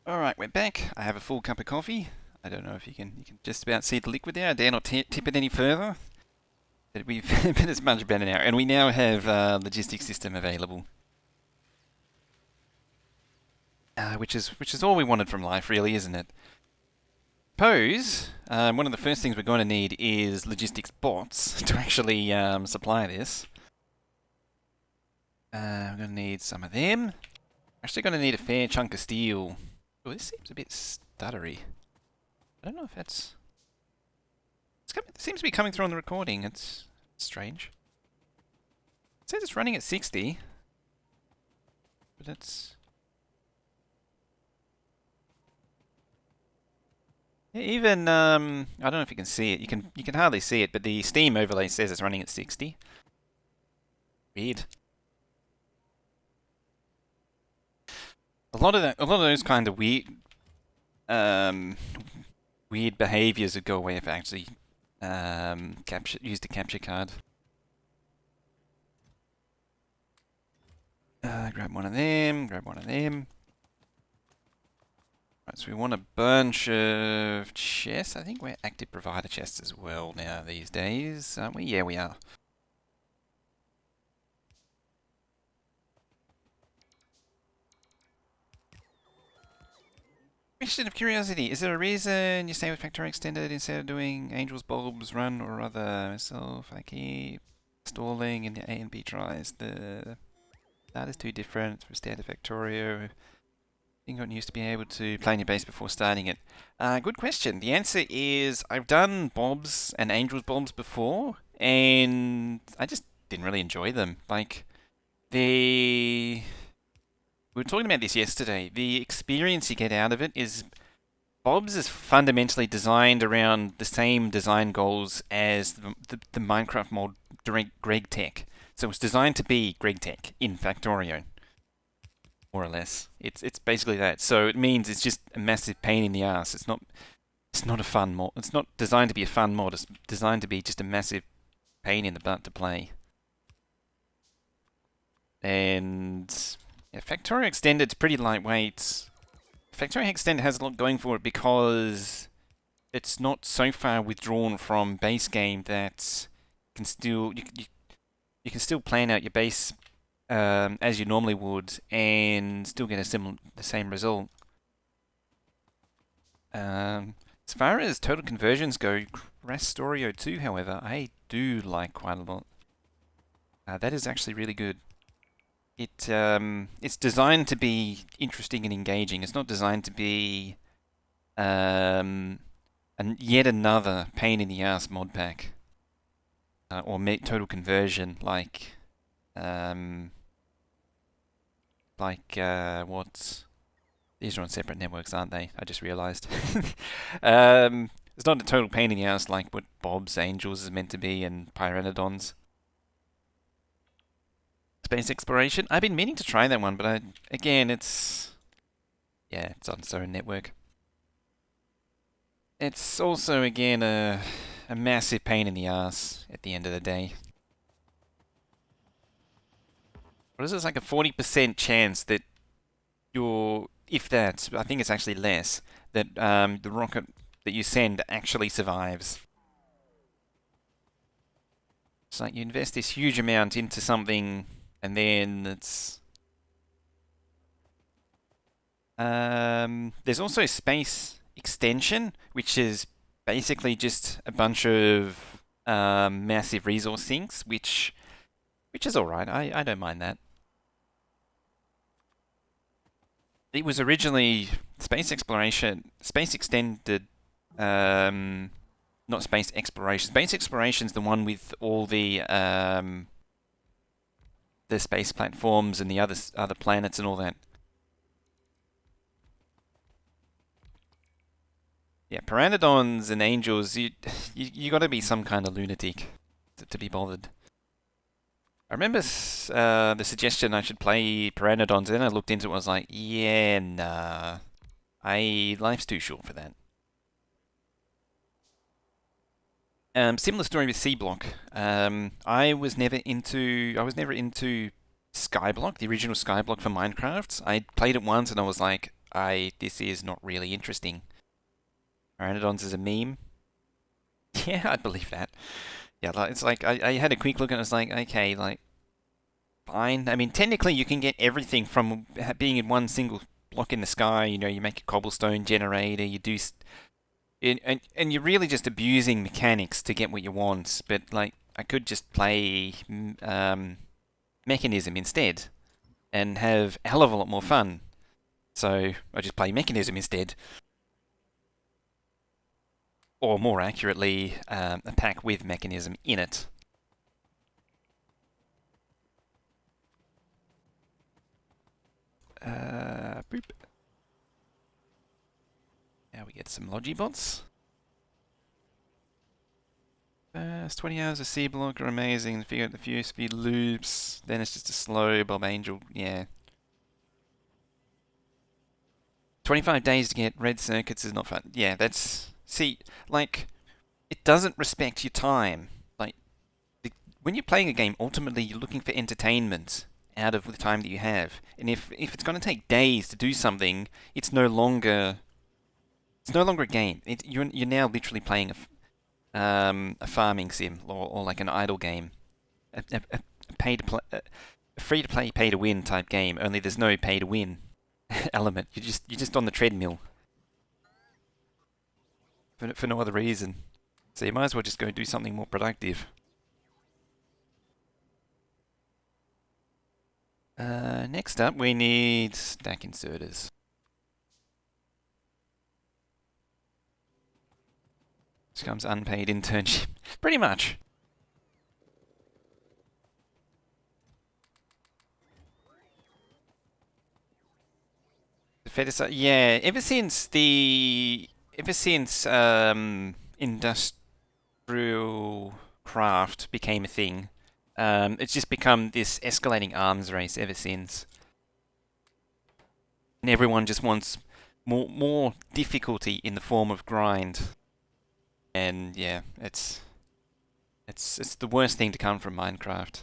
All right, we're back. I have a full cup of coffee. I don't know if you can just about see the liquid there. I dare not tip it any further. But it's much better now, and we now have logistics system available, which is all we wanted from life, really, isn't it? Suppose one of the first things we're going to need is logistics bots to actually supply this. We're going to need some of them. Actually, going to need a fair chunk of steel. Oh, this seems a bit stuttery. I don't know if that's. It seems to be coming through on the recording. It's strange. It says it's running at 60, but it's. Yeah, even I don't know if you can see it. You can hardly see it, but the Steam overlay says it's running at 60. Weird. A lot of those kind of weird behaviors would go away if I actually used a capture card. Grab one of them. Grab one of them. Right, so we want a bunch of chests. I think we're active provider chests as well now these days, aren't we? Yeah, we are. Question of curiosity: is there a reason you stay with Factorio Extended instead of doing Angel's Bulbs Run or other? Myself, I keep stalling in the A and B tries. The that is too different from standard Factorio. I think I'm used to being able to plan your base before starting it. Good question. The answer is I've done Bobs and Angel's Bulbs before, and I just didn't really enjoy them. Like the we were talking about this yesterday. The experience you get out of it is Bob's is fundamentally designed around the same design goals as the Minecraft mod Greg Tech. So it's designed to be Greg Tech in Factorio, more or less. It's basically that. So it means it's just a massive pain in the ass. It's not a fun mod. It's not designed to be a fun mod. It's designed to be just a massive pain in the butt to play. And yeah, Factorio Extended's pretty lightweight. Factorio Extended has a lot going for it because it's not so far withdrawn from base game that you can still plan out your base as you normally would and still get the same result. As far as total conversions go, Rastorio 2, however, I do like quite a lot. That is actually really good. It's designed to be interesting and engaging. It's not designed to be yet another pain in the ass mod pack or total conversion what? These are on separate networks, aren't they? I just realised. It's not a total pain in the ass like what Bob's Angels is meant to be and Pyrannodons. Space exploration. I've been meaning to try that one, but it's on its own network. It's also again a massive pain in the ass at the end of the day. What is this, like a 40% chance that if that, I think it's actually less, that the rocket that you send actually survives. It's like you invest this huge amount into something and then it's... there's also space extension, which is basically just a bunch of massive resource sinks, which is alright. I don't mind that. It was originally space exploration, space extended, not space exploration. Space exploration's the one with all the space platforms and the other planets and all that. Yeah, Pteranodons and Angels, you got to be some kind of lunatic to be bothered. I remember the suggestion I should play Pteranodons, and then I looked into it and was like, yeah, nah. Life's too short for that. Similar story with C Block. I was never into Skyblock, the original Skyblock for Minecraft. I played it once and I was like, this is not really interesting. Pteranodons is a meme. Yeah, I'd believe that. Yeah, like, it's like I had a quick look and it's like, okay, like, fine. I mean, technically you can get everything from being in one single block in the sky. You know, you make a cobblestone generator, you do, and you're really just abusing mechanics to get what you want. But like, I could just play Mechanism instead and have a hell of a lot more fun. So I just play Mechanism instead. Or more accurately, a pack with Mechanism in it. Boop. Now we get some Logibots. First 20 hours of C block are amazing. If you get the few speed loops, then it's just a slow Bob Angel. Yeah. 25 days to get red circuits is not fun. Yeah, that's... See, like, it doesn't respect your time. Like, when you're playing a game, ultimately you're looking for entertainment out of the time that you have. And if it's going to take days to do something, it's no longer a game. You're now literally playing a farming sim or like an idle game, a pay to play, a free to play, pay to win type game. Only there's no pay to win element. You're just on the treadmill for no other reason. So you might as well just go do something more productive. Next up, we need stack inserters. This comes unpaid internship. Pretty much. Yeah, ever since industrial craft became a thing, it's just become this escalating arms race ever since. And everyone just wants more difficulty in the form of grind. And yeah, it's the worst thing to come from Minecraft.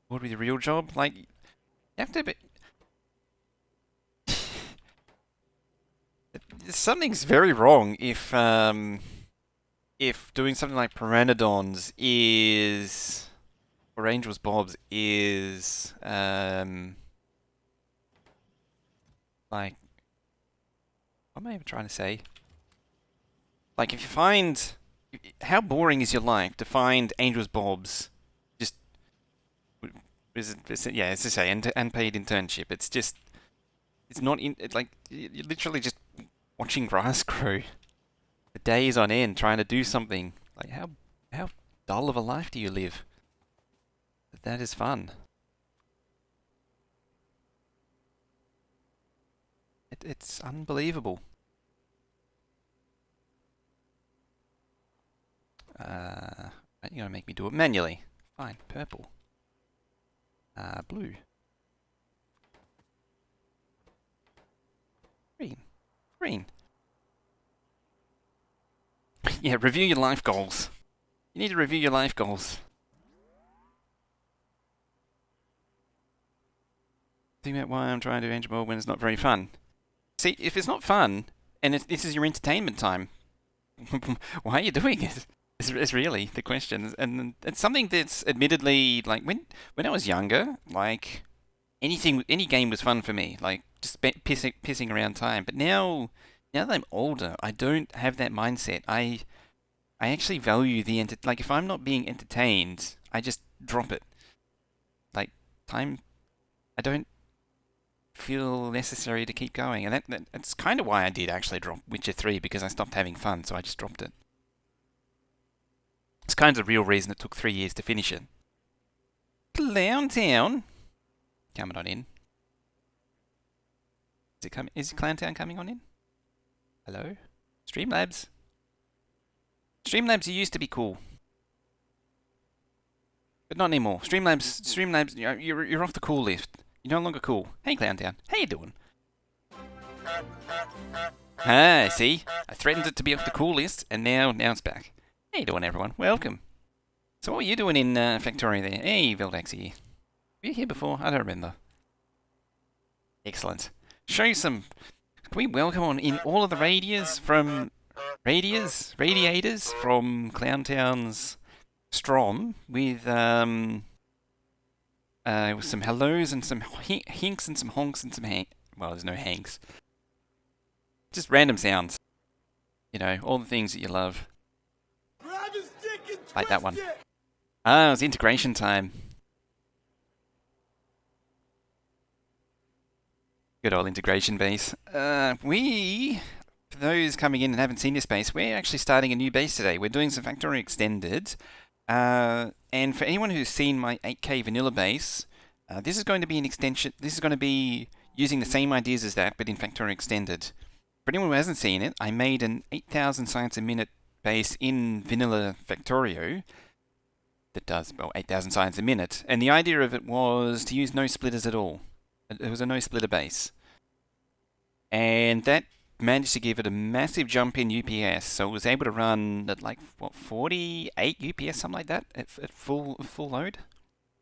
What would be the real job? Like, you have to be... Something's very wrong if doing something like Pteranodons is... or Angel's Bobs is... like... what am I even trying to say? Like, if you find... How boring is your life to find Angel's Bobs? Just... yeah, as I say, unpaid internship. It's just... It's not in... like, you're literally just watching grass grow for days on end, trying to do something. Like, how dull of a life do you live? That is fun. It's unbelievable. You're gonna make me do it manually. Fine, purple. Blue. Green. Green. Yeah, review your life goals. You need to review your life goals. Think about why I'm trying to do Angel Ball when it's not very fun. See, if it's not fun, and this is your entertainment time, why are you doing it? Is really the question. And it's something that's admittedly, like, when I was younger, like, any game was fun for me. Like, just pissing around time. But now that I'm older, I don't have that mindset. I actually value like, if I'm not being entertained, I just drop it. Like, time, I don't feel necessary to keep going. And that's kind of why I did actually drop Witcher 3, because I stopped having fun, so I just dropped it. It's kind of the real reason it took 3 years to finish it. Clowntown, coming on in. Is Clowntown coming on in? Hello? Streamlabs? Streamlabs used to be cool. But not anymore. Streamlabs, you're off the cool list. You're no longer cool. Hey, Clowntown. How you doing? Ah, see? I threatened it to be off the cool list, and now it's back. How you doing, everyone? Welcome. So what are you doing in Factorio there? Hey, Vildaxi. Were you here before? I don't remember. Excellent. Show you some. Can we welcome on in all of the radiators from radiators from Clowntown's Strom with some hellos and some hinks and some honks and some well, there's no hanks. Just random sounds. You know, all the things that you love. Like that one. Ah, it was integration time. Good old integration base. For those coming in and haven't seen this base, we're actually starting a new base today. We're doing some Factorio Extended. And for anyone who's seen my 8K vanilla base, this is going to be an extension. This is going to be using the same ideas as that, but in Factorio Extended. For anyone who hasn't seen it, I made an 8,000 science a minute base in vanilla Factorio that does, well, 8,000 science a minute. And the idea of it was to use no splitters at all. It was a no splitter base. And that managed to give it a massive jump in UPS. So it was able to run at like, what, 48 UPS, something like that, at full load?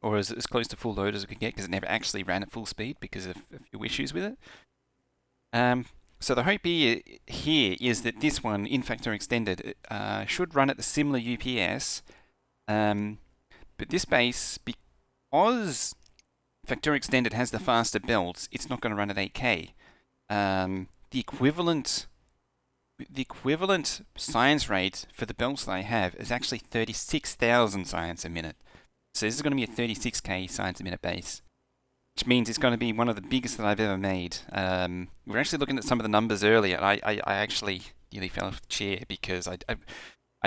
Or as close to full load as it could get, because it never actually ran at full speed because of a few issues with it. So the hope here is that this one, in Factorio Extended, should run at the similar UPS. But this base, because Factorio Extended has the faster belts, it's not going to run at 8K. The equivalent science rate for the belts that I have is actually 36,000 science a minute. So this is going to be a 36K science a minute base, which means it's going to be one of the biggest that I've ever made. We were actually looking at some of the numbers earlier. I actually nearly fell off the chair because I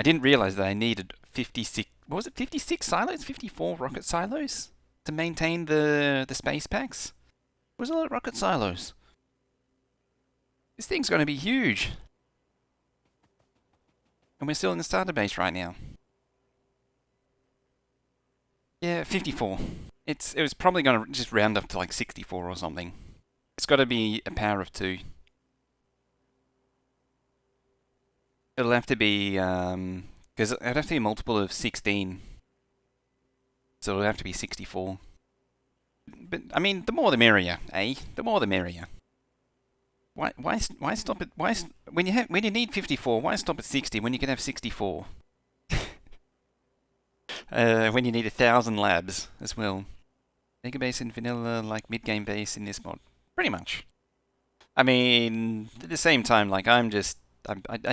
didn't realize that I needed 56. What was it? 56 silos? 54 rocket silos to maintain the space packs? It was a lot of rocket silos. This thing's going to be huge. And we're still in the starter base right now. Yeah, 54. It was probably going to just round up to like 64 or something. It's got to be a power of 2. It'll have to be, because it'll have to be a multiple of 16. So it'll have to be 64. But, I mean, the more the merrier, eh? The more the merrier. Why stop at when you need 54? Why stop at 60 when you can have 64? When you need 1,000 labs as well. Mega base in vanilla, like mid-game base in this mod, pretty much. I mean, at the same time, like I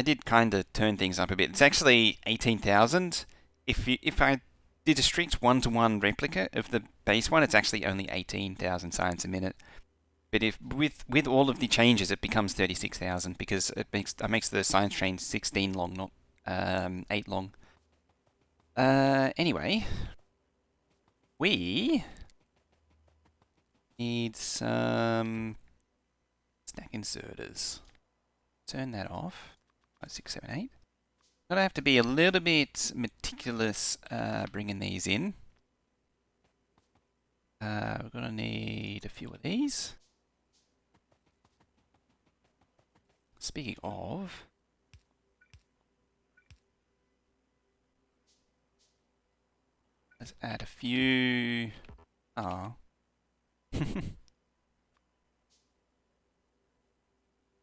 did kind of turn things up a bit. It's actually 18,000. If I did a strict one-to-one replica of the base one, it's actually only 18,000 science a minute. But if with all of the changes, it becomes 36,000 because it makes the science train 16 long, not 8 long. Anyway, we need some stack inserters. Turn that off. 5, 6, 7, 8. Gonna have to be a little bit meticulous bringing these in. We're gonna need a few of these. Speaking of, let's add a few. Ah.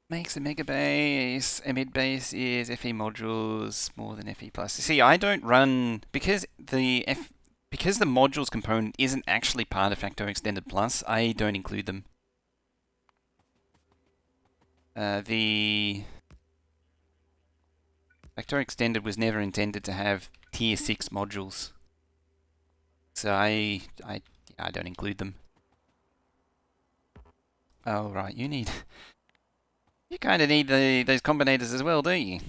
Makes a mega base. A mid base is FE modules more than FE plus. See, I don't run because the modules component isn't actually part of Factorio Extended Plus. I don't include them. The Factorio Extended was never intended to have tier 6 modules. So I don't include them. Oh, right, you kind of need those combinators as well, don't you?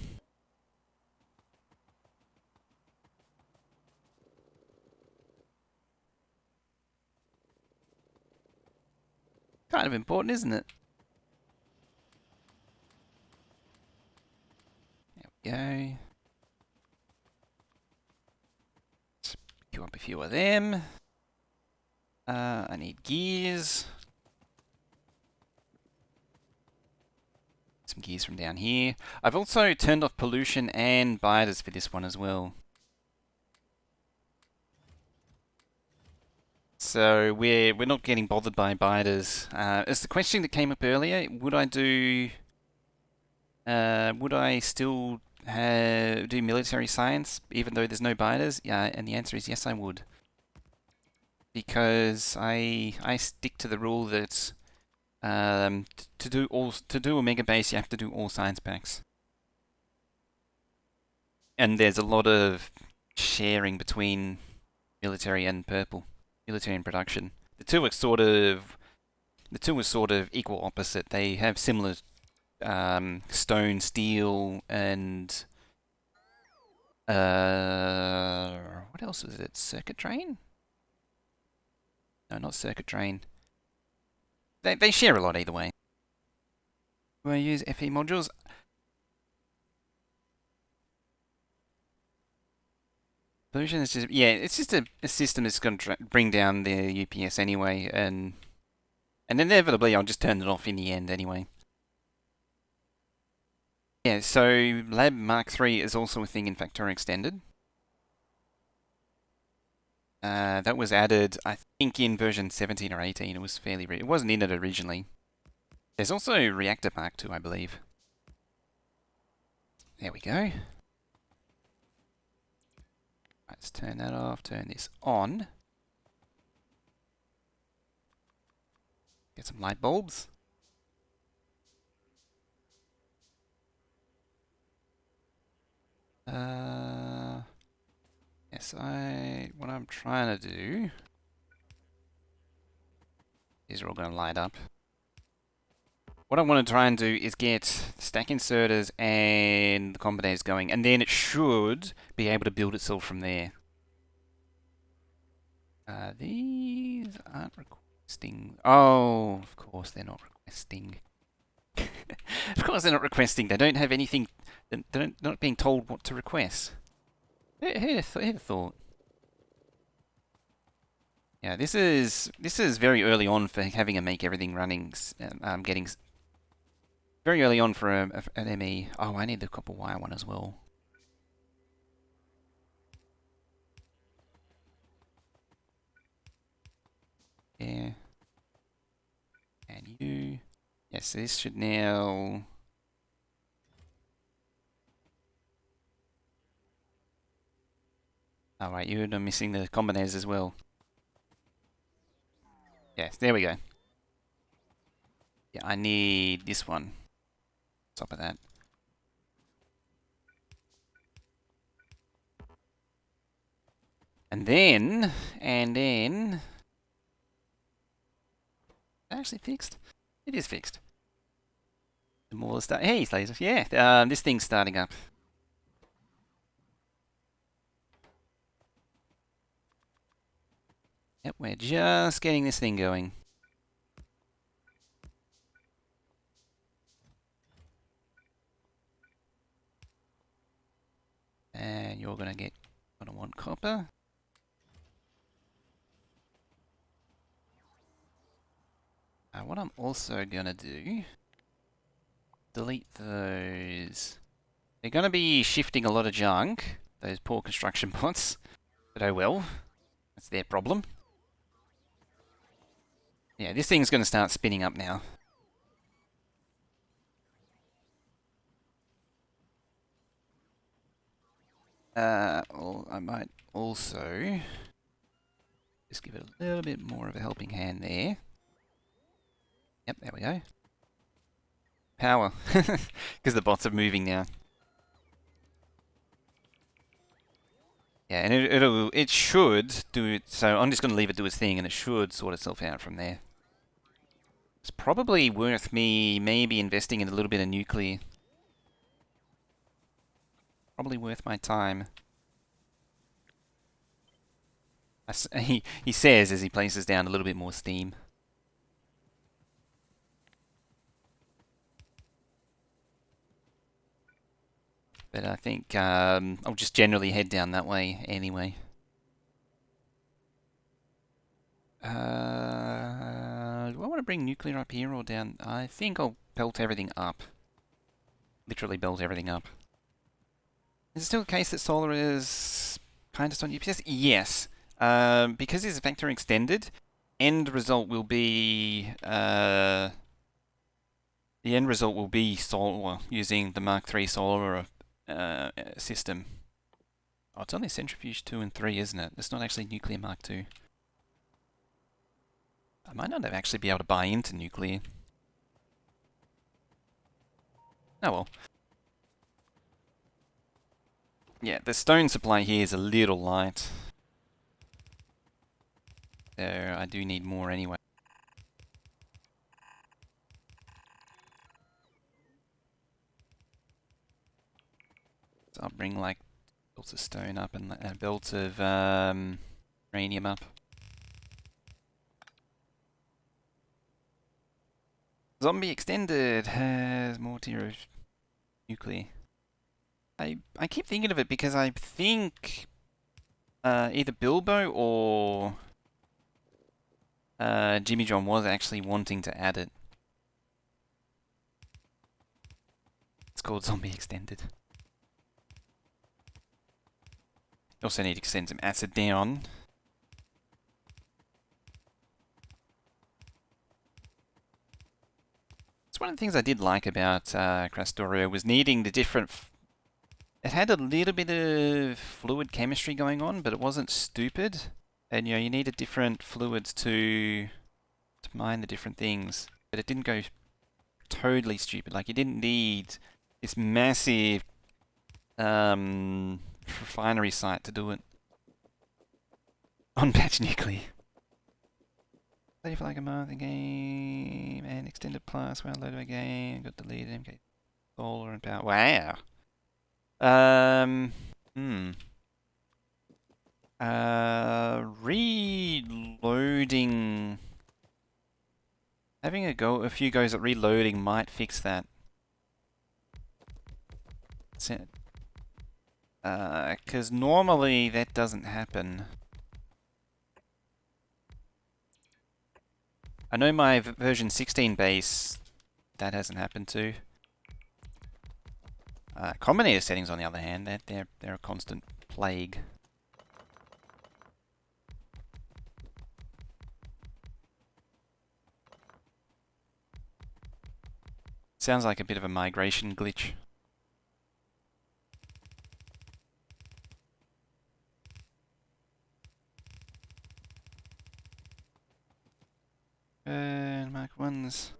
Kind of important, isn't it? There we go. Let's queue up a few of them. I need gears. Some gears from down here. I've also turned off pollution and biters for this one as well. So we're not getting bothered by biters. It's the question that came up earlier. Would I still do military science even though there's no biters? Yeah, and the answer is yes, I would. Because I stick to the rule that to do Omega Base you have to do all science packs, and there's a lot of sharing between military and purple, military and production. The two are sort of equal opposite. They have similar stone, steel, and what else is it? Circuit drain? No, not circuit drain. They share a lot either way. Do I use FE modules? Solution is just, yeah, it's just a system that's going to bring down the UPS anyway, and inevitably I'll just turn it off in the end anyway. Yeah, so Lab Mark III is also a thing in Factorio Extended. That was added, I think, in version 17 or 18. It was it wasn't in it originally. There's also Reactor Mark II, I believe. There we go. Let's turn that off, turn this on. Get some light bulbs. Yes, what I'm trying to do, these are all going to light up. What I want to try and do is get stack inserters and the combinators going, and then it should be able to build itself from there. These aren't requesting. Oh, of course they're not requesting. Of course they're not requesting. They don't have anything. They're not being told what to request. Who'd have thought? Yeah, this is very early on for having a make everything running. Getting very early on for an ME. Oh, I need the copper wire one as well. Yeah. And you. Yes, this should now. Oh, right, you're missing the combinators as well. Yes, there we go. Yeah, I need this one. Top of that. And then, actually fixed? It is fixed. The more start. Hey, laser. Yeah, this thing's starting up. Yep, we're just getting this thing going. And you're gonna want copper. What I'm also gonna do, delete those. They're gonna be shifting a lot of junk, those poor construction bots. But oh well, that's their problem. Yeah, this thing's gonna start spinning up now. Well, I might also just give it a little bit more of a helping hand there. Yep, there we go. Power, because the bots are moving now. Yeah, and it should do it. So I'm just going to leave it do its thing, and it should sort itself out from there. It's probably worth me maybe investing in a little bit of nuclear. Probably worth my time. He says as he places down a little bit more steam. But I think I'll just generally head down that way anyway. Do I want to bring nuclear up here or down? I think I'll belt everything up. Literally belt everything up. Is it still the case that solar is kind of on UPS? Yes. Because it's a factory extended, end result will be the end result will be solar using the Mark III solar system. Oh, it's only centrifuge 2 and 3, isn't it? It's not actually nuclear Mark II. I might not actually be able to buy into nuclear. Oh well. Yeah, the stone supply here is a little light. So I do need more anyway. So I'll bring like belts of stone up and a belt of uranium up. Zombie Extended has more tier of nuclear. I keep thinking of it because I think either Bilbo or Jimmy John was actually wanting to add it. It's called Zombie Extended. Also need to send some acid down. It's one of the things I did like about Factorio was needing the different... It had a little bit of fluid chemistry going on, but it wasn't stupid. And you know, you needed different fluids to mine the different things. But it didn't go totally stupid. Like, you didn't need this massive refinery site to do it. On patch nuclear. Play for like a month, a game, and extended plus, well, load of a game, got deleted, MK solar and power. Wow. Reloading. Having a few goes at reloading might fix that. Because normally that doesn't happen. I know my version 16 base, that hasn't happened to. Combinator settings, on the other hand, they're a constant plague. Sounds like a bit of a migration glitch. Mark 1s.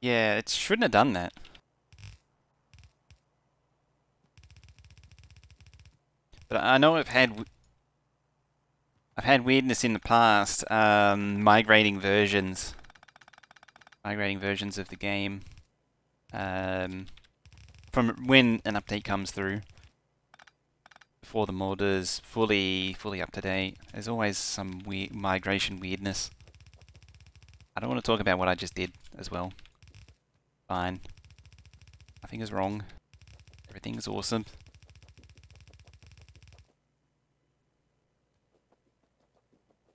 Yeah, it shouldn't have done that. But I know I've had weirdness in the past, migrating versions of the game, from when an update comes through, before the mod is fully up to date. There's always some weird migration weirdness. I don't want to talk about what I just did as well. Fine. Nothing is wrong. Everything is awesome.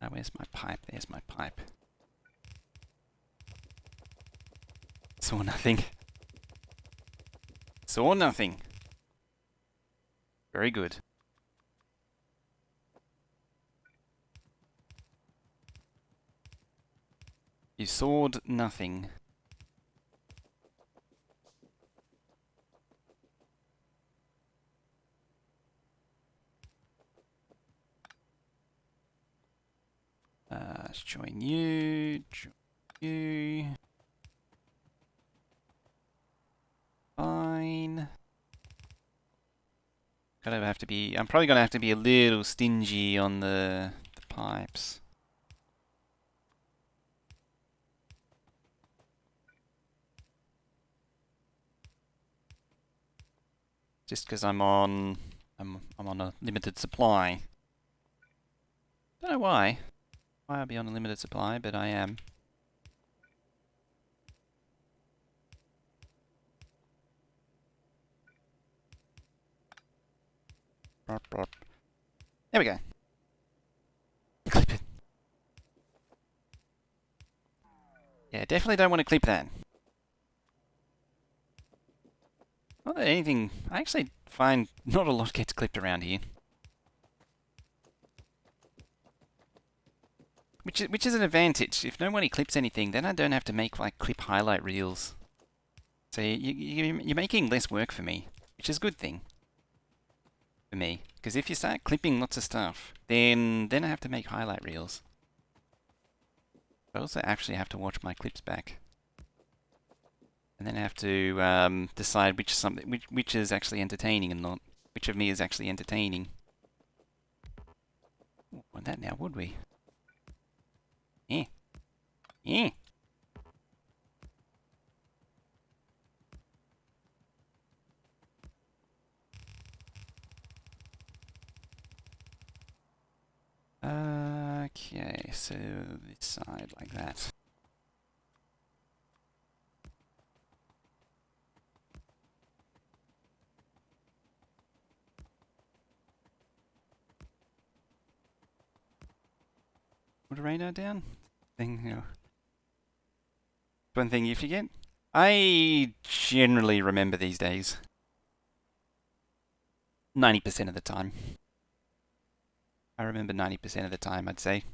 Oh, where's my pipe? There's my pipe. Saw nothing. Saw nothing. Very good. You sawed nothing. Let's join you. Join you. Fine. I'm probably gonna have to be a little stingy on the pipes. Just because I'm on a limited supply. Don't know why. Why I'd be on a limited supply, but I am. There we go. Clip it. Yeah, definitely don't want to clip that. Not that anything... I actually find not a lot gets clipped around here. Which is an advantage. If nobody clips anything, then I don't have to make like clip highlight reels. So you're making less work for me, which is a good thing for me. Because if you start clipping lots of stuff, then I have to make highlight reels. I also actually have to watch my clips back, and then I have to decide which is actually entertaining and not. Which of me is actually entertaining. Want that now, would we? Yeah. Yeah. Okay, so this side like that. Put a radar down? One thing you forget? I generally remember these days. 90% of the time. I remember 90% of the time, I'd say.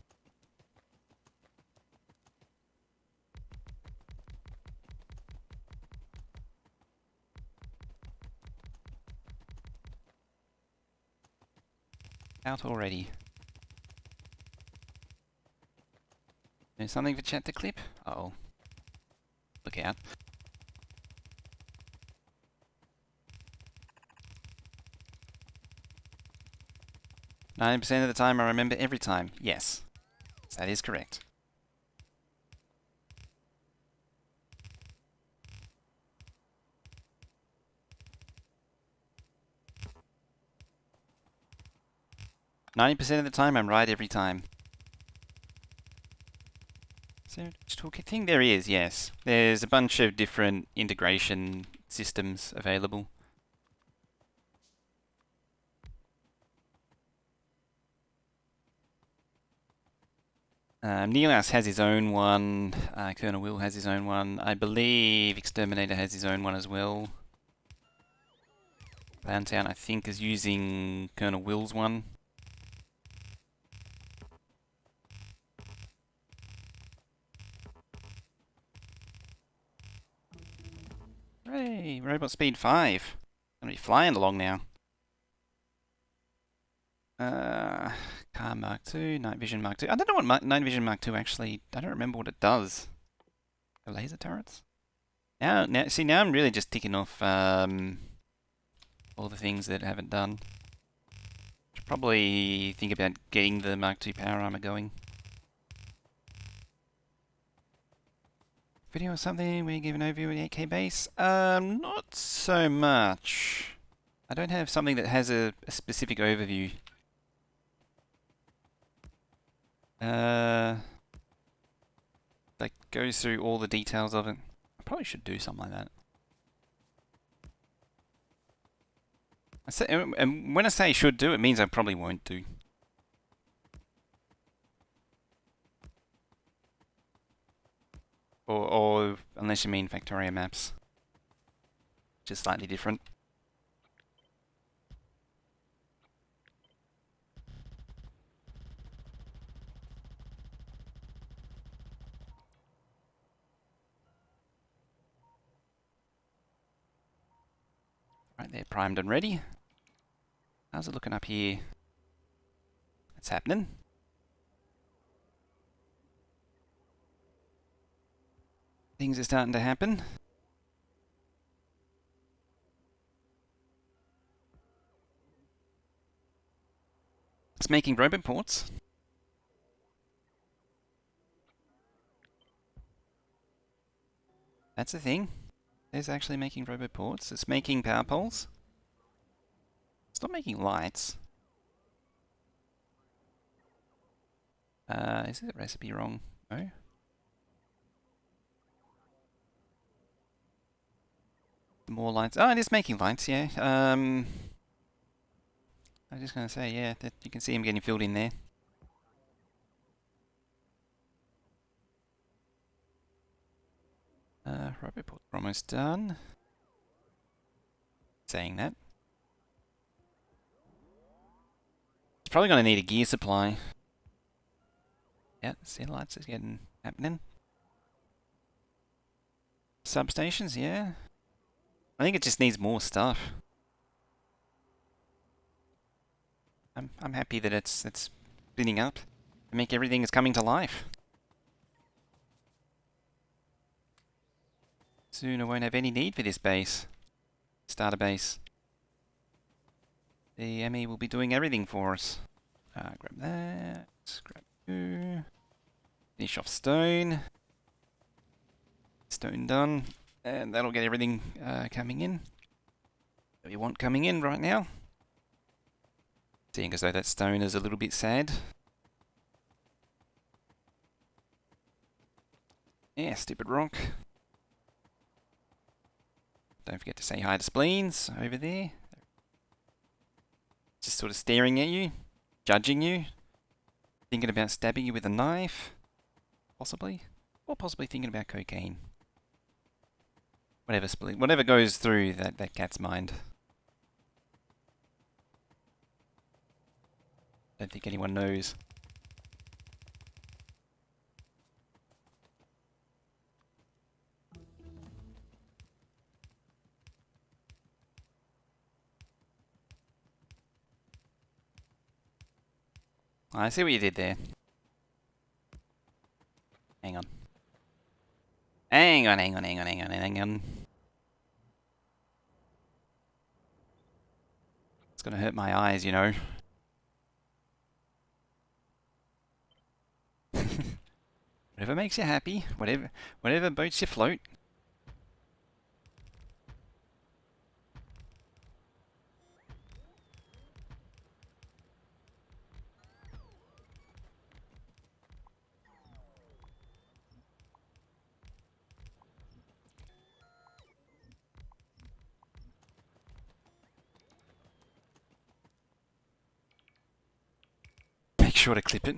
Out already. There's something for chat to clip? Oh. Look out. 90% of the time I remember every time. Yes. That is correct. %of the time I'm right every time. Is there a toolkit thing? There is, yes. There's a bunch of different integration systems available. Neolas has his own one. Colonel Will has his own one. I believe Exterminator has his own one as well. Clowntown, I think, is using Colonel Will's one. Hooray! Robot speed 5. Gonna be flying along now. Car Mark 2, Night Vision Mark 2. I don't know what Night Vision Mark 2 actually... I don't remember what it does. The laser turrets? See, now I'm really just ticking off all the things that I haven't done. Should probably think about getting the Mark 2 power armor going. Video or something where you give an overview of the 8K base? Not so much. I don't have something that has a specific overview. Like goes through all the details of it. I probably should do something like that. And when I say should do, it means I probably won't do. Or unless you mean Factorio maps. Which is slightly different. Right, they're primed and ready. How's it looking up here? What's happening? Things are starting to happen. It's making robot ports. That's the thing. It's actually making robot ports. It's making power poles. It's not making lights. Is the recipe wrong? No. More lights. Oh, it is making lights, yeah. I was just going to say, yeah, that you can see them getting filled in there. Robot ports are almost done. saying that. It's probably going to need a gear supply. Yeah, satellites is getting happening. Substations, yeah. I think it just needs more stuff. I'm happy that it's spinning up to make everything is coming to life. Soon I won't have any need for this base. Starter base. The ME will be doing everything for us. Grab that. Grab you. Finish off stone. Stone done. And that'll get everything coming in that we want coming in right now. Seeing as though that stone is a little bit sad. Yeah, stupid rock. Don't forget to say hi to Spleens over there. Just sort of staring at you, judging you, thinking about stabbing you with a knife, possibly, or possibly thinking about cocaine. Whatever goes through that cat's mind. Don't think anyone knows. I see what you did there. Hang on. Hang on. It's gonna hurt my eyes, you know. Whatever makes you happy, whatever boats you float. Make sure to clip it.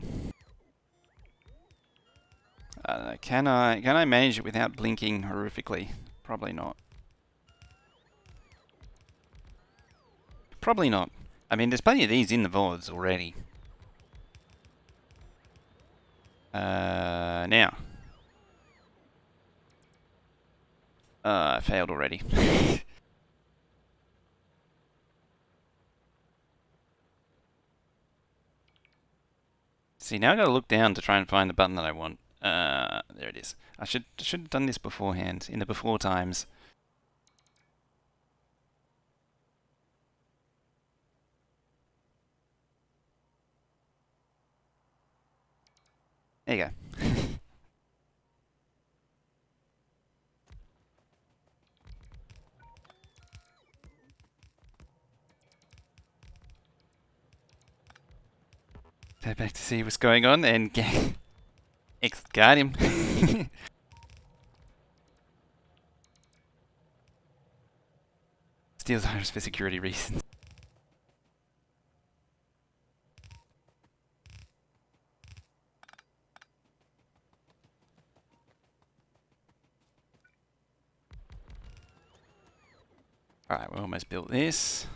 I don't know, can I manage it without blinking horrifically? Probably not. Probably not. I mean, there's plenty of these in the VODs already. Now. I failed already. See, now I've got to look down to try and find the button that I want. There it is. I should have done this beforehand, in the before times. There you go. Go back to see what's going on and got him. Steals iris for security reasons. Alright, we almost built this.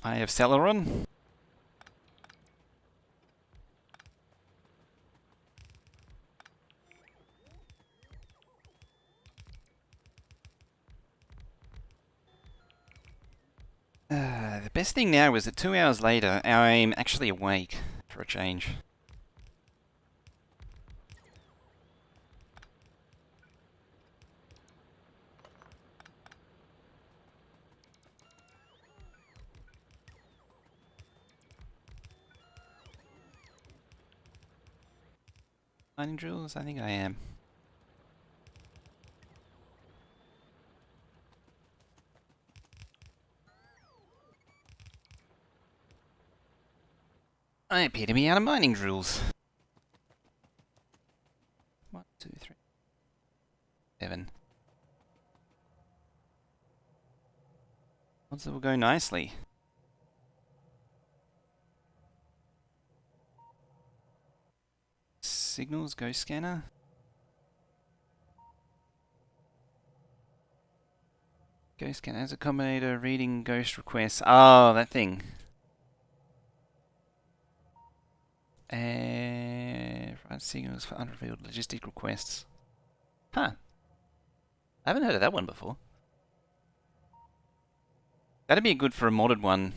I have Celeron. The best thing now is that 2 hours later, I'm actually awake for a change. Mining drills? I think I am. I appear to be out of mining drills. 1, 2, 3, 7. Odds that will go nicely. signals, ghost scanner. Ghost scanner as a combinator reading ghost requests. Oh, that thing. And provide signals for unrevealed logistic requests. Huh. I haven't heard of that one before. That'd be good for a modded one.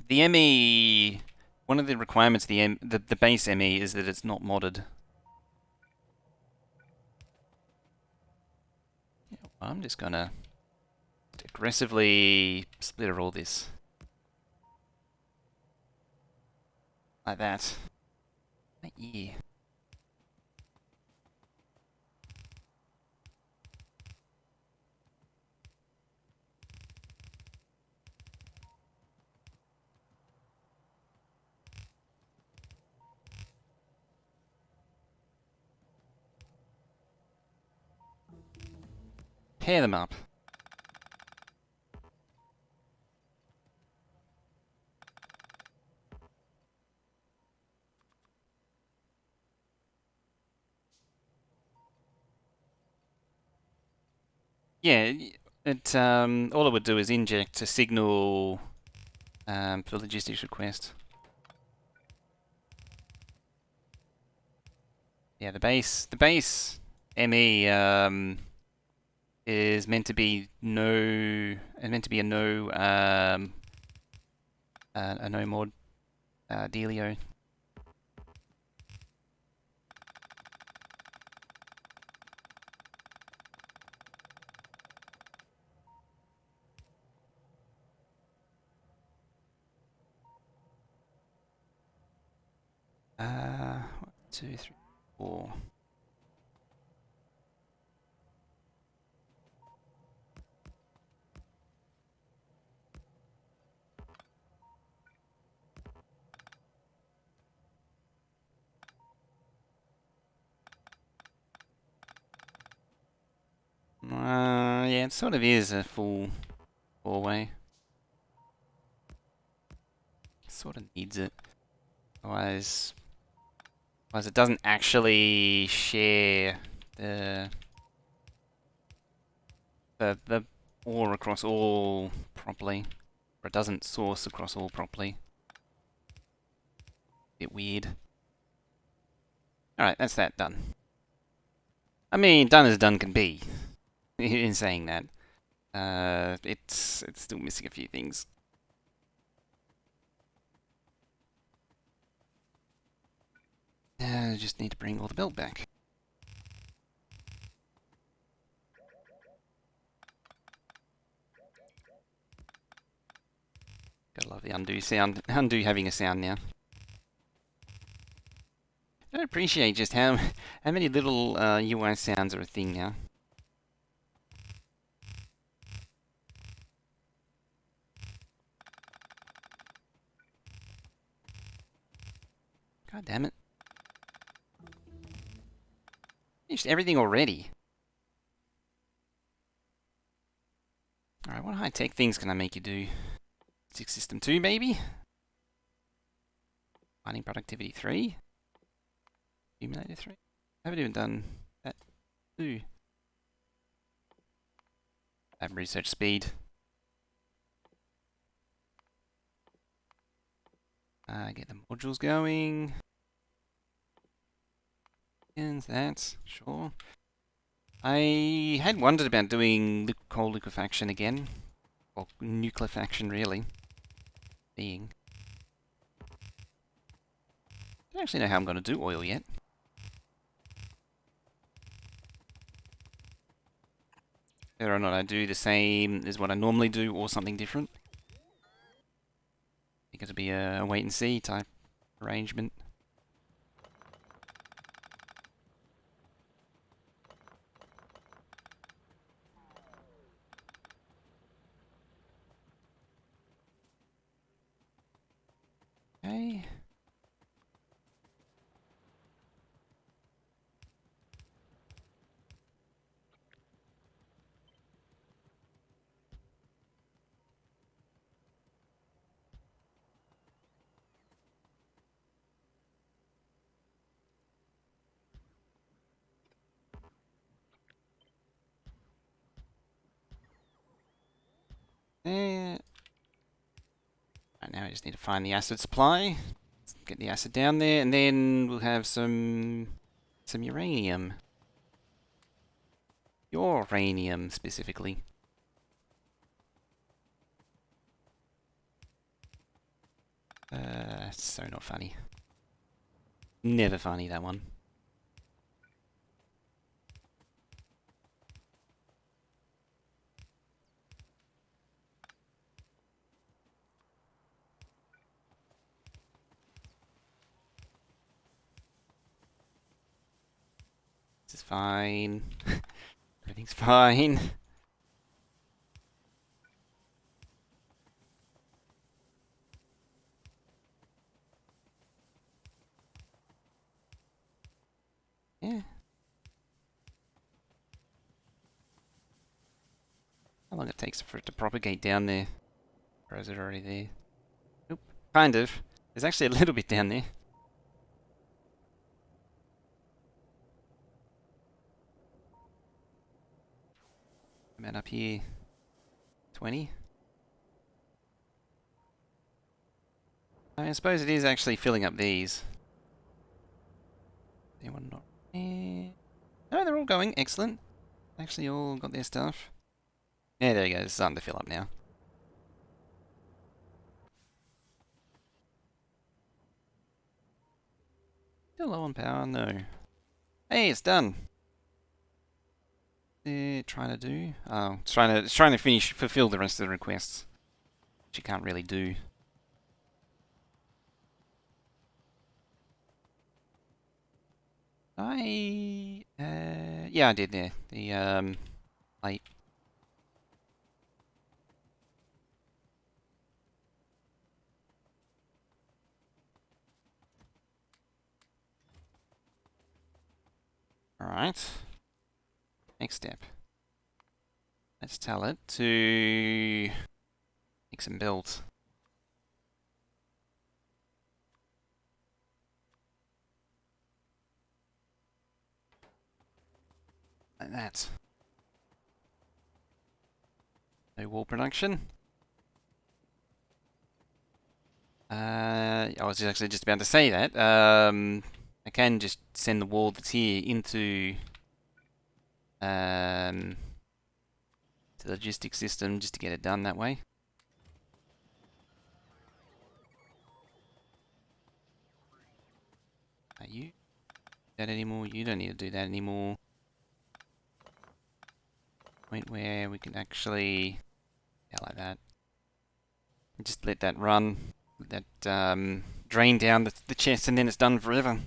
The ME, one of the requirements of the base ME is that it's not modded. Yeah, well, I'm just gonna aggressively splitter all this. Like that. Yeah. Pair them up. Yeah, it all it would do is inject a signal for logistics request. Yeah, the base ME is meant to be a no mod dealio. One, two, three, four. Yeah, it sort of is a full four-way. Sort of needs it. Otherwise it doesn't actually share the ore across all properly. Or it doesn't source across all properly. Bit weird. Alright, that's that done. I mean, done as done can be. In saying that. It's still missing a few things. I just need to bring all the belt back. Gotta love the undo sound. Undo having a sound now. I don't appreciate just how many little UI sounds are a thing now. God damn it. Finished everything already. Alright, what high-tech things can I make you do? 6 System 2, maybe? Mining Productivity 3? Accumulator 3? I haven't even done that 2. Lab Research Speed. Get the modules going. And that, sure. I had wondered about doing coal liquefaction again. Or nuclefaction, really. Being. I don't actually know how I'm going to do oil yet. Whether or not I do the same as what I normally do or something different. I think it'll be a wait and see type arrangement. Okay. there. Right, now I just need to find the acid supply. Let's get the acid down there, and then we'll have some uranium. Uranium, specifically. So not funny. Never funny, that one. This is fine. Everything's fine. Yeah. How long it takes for it to propagate down there? Or is it already there? Nope. Kind of. There's actually a little bit down there. I'm at up here. 20? I suppose it is actually filling up these. Anyone not? No, they're all going. Excellent. Actually all got their stuff. Yeah, there you go. It's starting to fill up now. Still low on power? No. Hey, it's done. They're trying to do? Oh, it's trying to fulfill the rest of the requests. Which you can't really do. Yeah, I did there. The, light. Alright. Next step. Let's tell it to make some builds. Like that. No wall production. I was actually just about to say that. I can just send the wall that's here into the logistics system just to get it done that way. Are you do that anymore? You don't need to do that anymore. Point where we can actually, yeah, like that. Just let that run. Let that drain down the chest, and then it's done forever.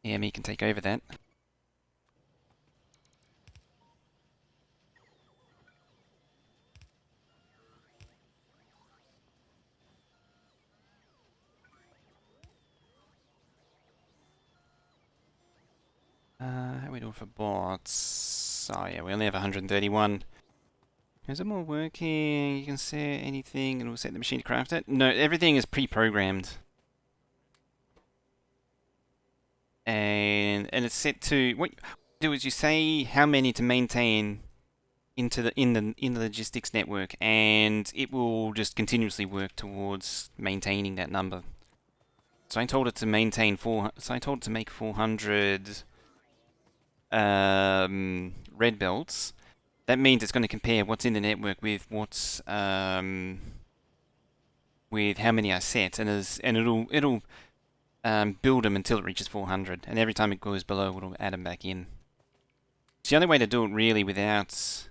Yeah, me can take over that. How are we doing for bots? Oh yeah, we only have 131. Is it more working? You can set anything and we'll set the machine to craft it? No, everything is pre-programmed. And it's set to what you do is you say how many to maintain into the logistics network, and it will just continuously work towards maintaining that number. So I told it to maintain so I told it to make 400 red belts. That means it's going to compare what's in the network with what's with how many I set, and it'll build them until it reaches 400, and every time it goes below, it'll add them back in. It's the only way to do it really without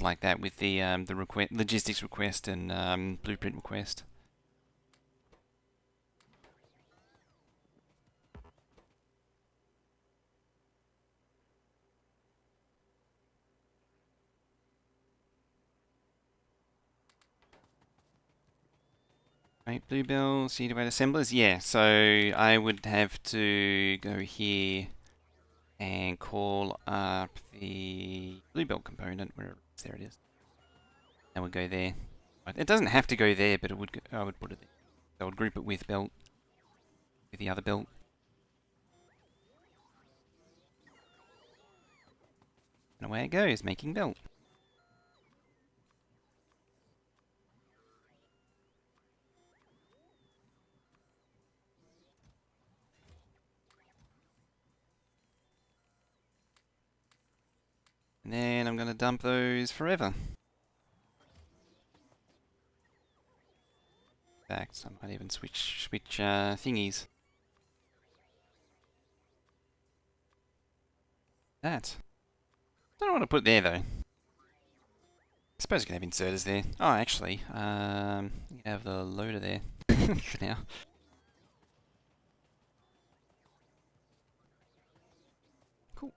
like that with the logistics request and blueprint request. Right, bluebell seed weight assemblers. Yeah, so I would have to go here and call up the bluebell component where there it is. And we'll go there. It doesn't have to go there, but it would. I would put it there. I would group it with belt, with the other belt. And away it goes, making belt. And then I'm going to dump those forever. In fact, I might even switch thingies. That. Don't know what to put there though. I suppose you can have inserters there. Oh, actually, you can have the loader there for now. Cool.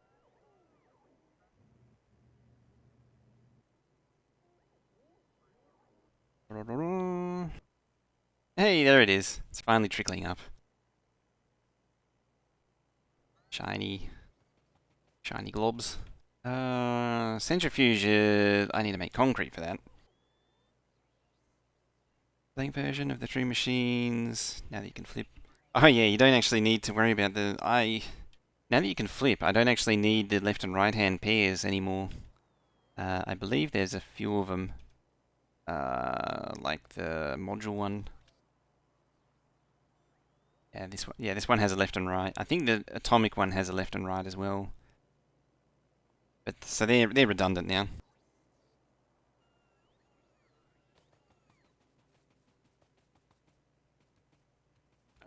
Hey, there it is. It's finally trickling up. Shiny globs. Centrifuge, I need to make concrete for that. Blank version of the three machines. Now that you can flip. Oh yeah, you don't actually need to worry about now that you can flip, I don't actually need the left and right hand pairs anymore. I believe there's a few of them. Like the module one. Yeah, this one. Yeah, this one has a left and right. I think the atomic one has a left and right as well. But so they're redundant now.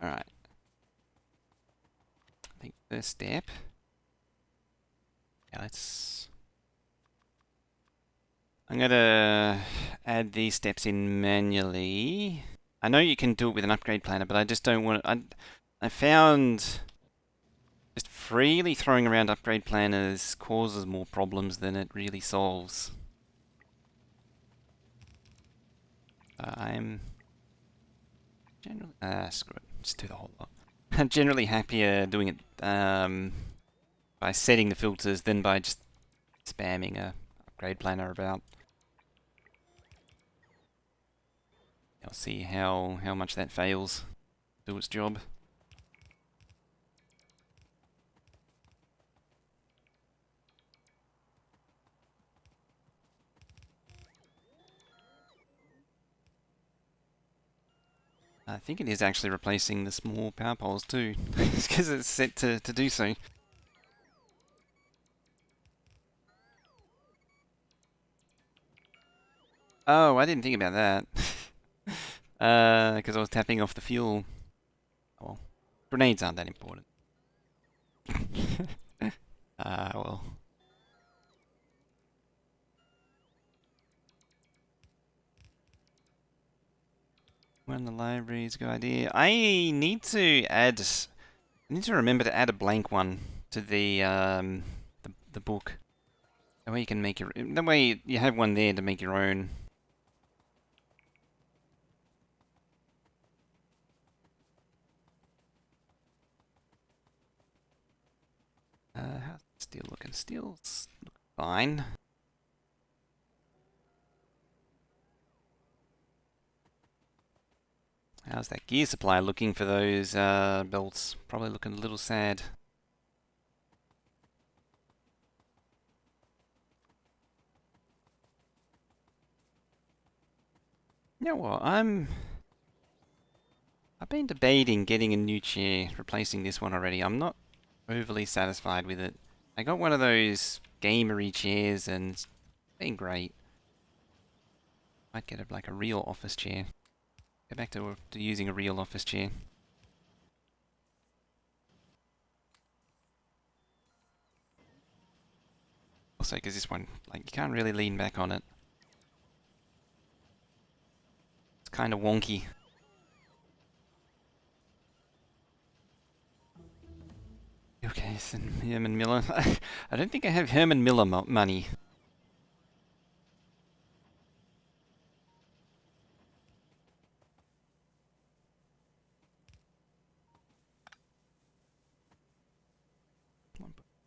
All right. I think first step. Yeah, I'm gonna add these steps in manually. I know you can do it with an upgrade planner, but I just don't want. I found just freely throwing around upgrade planners causes more problems than it really solves. I'm generally screw it, just do the whole lot. I'm generally happier doing it by setting the filters than by just spamming a upgrade planner about. I'll see how much that fails. Do its job. I think it is actually replacing the small power poles too, because it's set to do so. Oh, I didn't think about that. Because I was tapping off the fuel. Oh, well, grenades aren't that important. Well. When the library is a good idea. I need to remember to add a blank one to the book. That way you can make that way you have one there to make your own. How's steel looking? Steel's looking fine. How's that gear supply looking for those belts? Probably looking a little sad. You know what? I've been debating getting a new chair, replacing this one already. I'm not overly satisfied with it. I got one of those gamery chairs and it's been great. Might get like a real office chair. Go back to using a real office chair. Also, because this one, like, you can't really lean back on it. It's kind of wonky. Okay, so Herman Miller. I don't think I have Herman Miller money.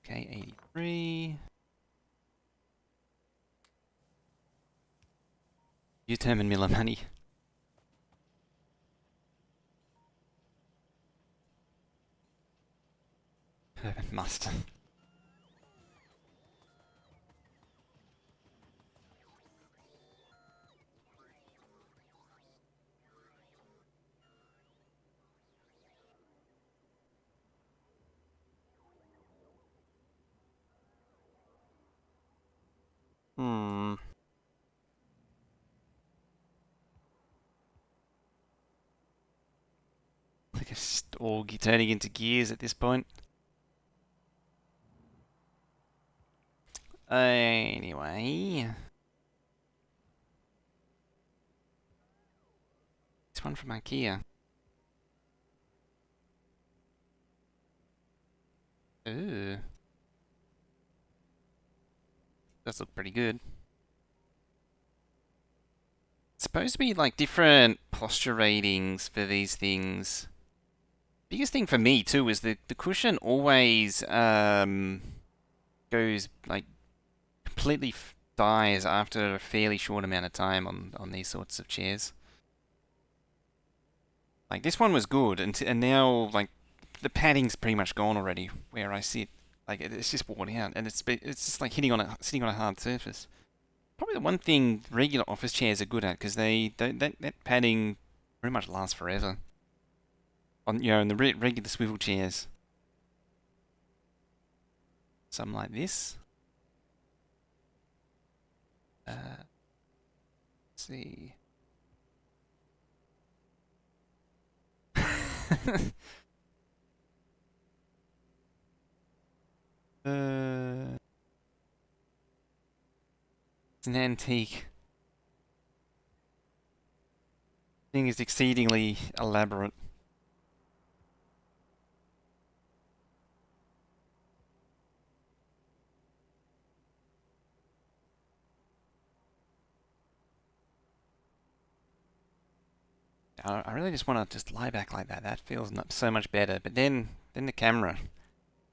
Okay, 83. Use Herman Miller money. Must. Hmm. I think it's just all turning into gears at this point. Anyway. This one from IKEA. Ooh. Does look pretty good. It's supposed to be like different posture ratings for these things. Biggest thing for me too is the cushion always goes like completely dies after a fairly short amount of time on these sorts of chairs. Like this one was good, and now like the padding's pretty much gone already where I sit. Like it's just worn out, and it's just like sitting on a hard surface. Probably the one thing regular office chairs are good at because they don't that padding pretty much lasts forever. On in the regular swivel chairs, something like this. Let's see. uh, it's an antique. Thing is exceedingly elaborate. I really just want to just lie back like that. That feels not so much better. But then the camera.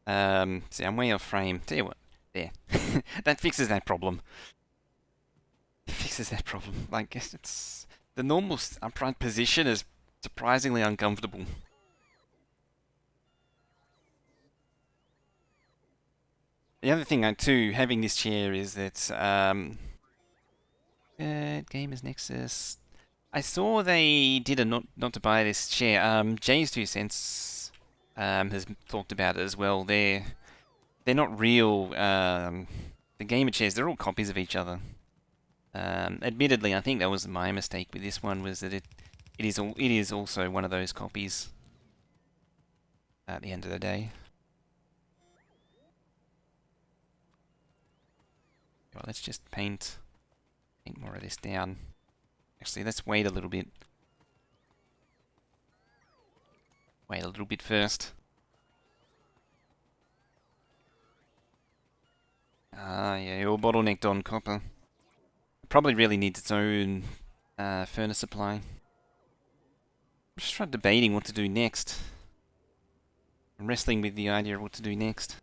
See, I'm way off frame. Tell you what, there. That fixes that problem. Fixes that problem. Like, it's the normal upright position is surprisingly uncomfortable. The other thing, too, having this chair is that Gamers Nexus. I saw they did a not to buy this chair. Jay's 2 cents has talked about it as well. They're not real. The gamer chairs, they're all copies of each other. Admittedly, I think that was my mistake with this one, was that it is also one of those copies at the end of the day. Well, let's just paint more of this down. Actually, let's wait a little bit. Wait a little bit first. Ah, yeah, all bottlenecked on copper. Probably really needs its own furnace supply. I'm just trying debating what to do next. I'm wrestling with the idea of what to do next.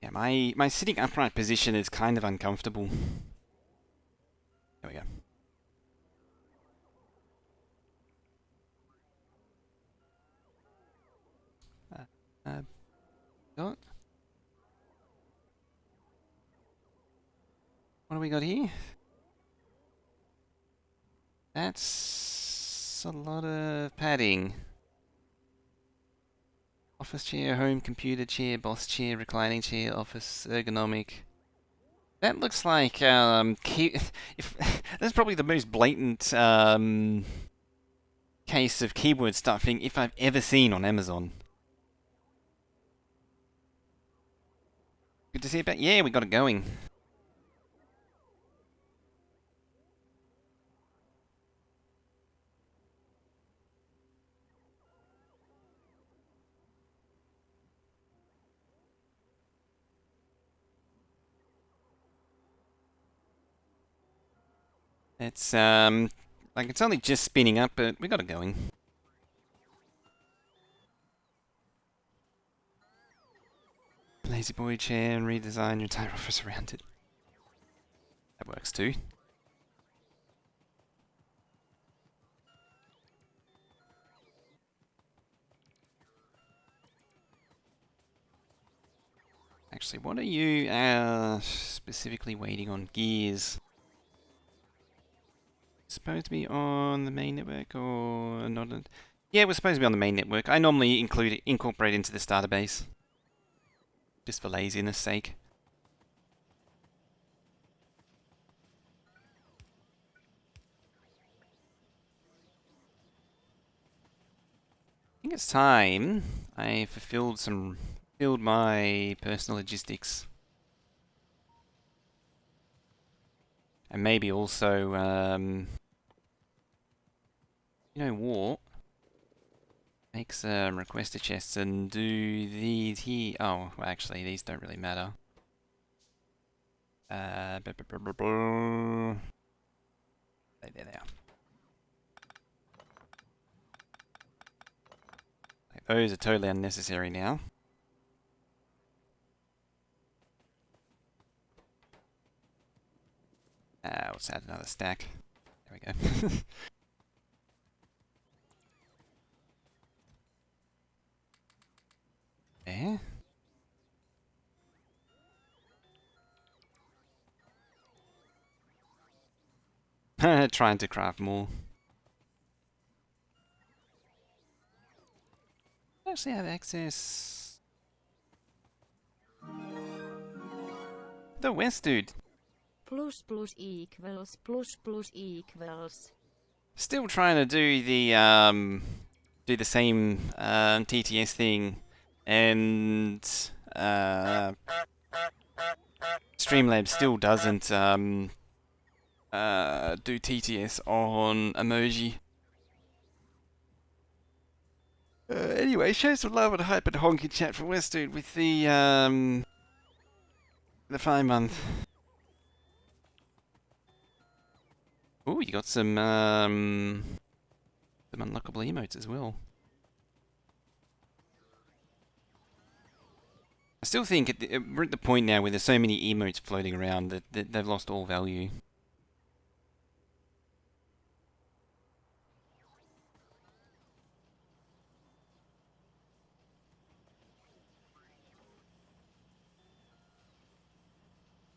Yeah, my sitting upright position is kind of uncomfortable. There we go. Uh, what? What do we got here? That's a lot of padding. Office chair, home computer chair, boss chair, reclining chair, office ergonomic. That looks like if that's probably the most blatant case of keyboard stuffing if I've ever seen on Amazon. Good to see it back. Yeah, we got it going. It's like it's only just spinning up, but we got it going. Lazy boy chair and redesign your entire office around it. That works too. Actually, what are you specifically waiting on? Gears. supposed to be on the main network or not? Yeah, it was supposed to be on the main network. I normally incorporate into this database. Just for laziness sake. I think it's time I fulfilled my personal logistics. And maybe also, you know what? Make some requester chests and do these here. Oh, well, actually, these don't really matter. There they are. Those are totally unnecessary now. Let's add another stack. There we go. There. Trying to craft more. I actually have access. The West dude. Plus plus equals plus plus equals. Still trying to do the same TTS thing, and Streamlabs still doesn't do TTS on emoji. Anyway, show some love and hype and honky chat for West dude with the 5-month. Ooh, you got some unlockable emotes as well. I still think we're at the point now where there's so many emotes floating around that they've lost all value.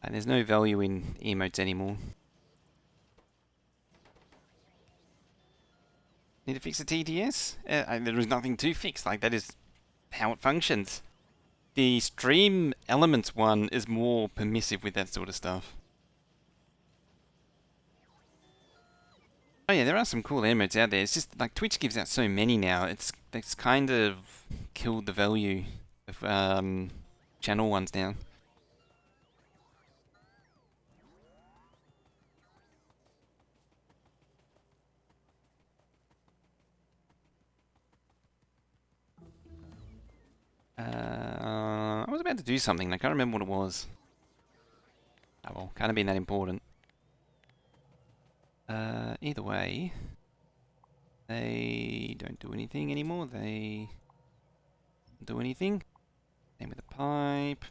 And there's no value in emotes anymore. Need to fix the TTS? There is nothing to fix. Like, that is how it functions. The stream elements one is more permissive with that sort of stuff. Oh yeah, there are some cool emotes out there. It's just like Twitch gives out so many now. It's kind of killed the value of channel ones now. I was about to do something. I can't remember what it was. Oh well, can't have been that important. Either way, they don't do anything anymore. They don't do anything. Same with the pipe.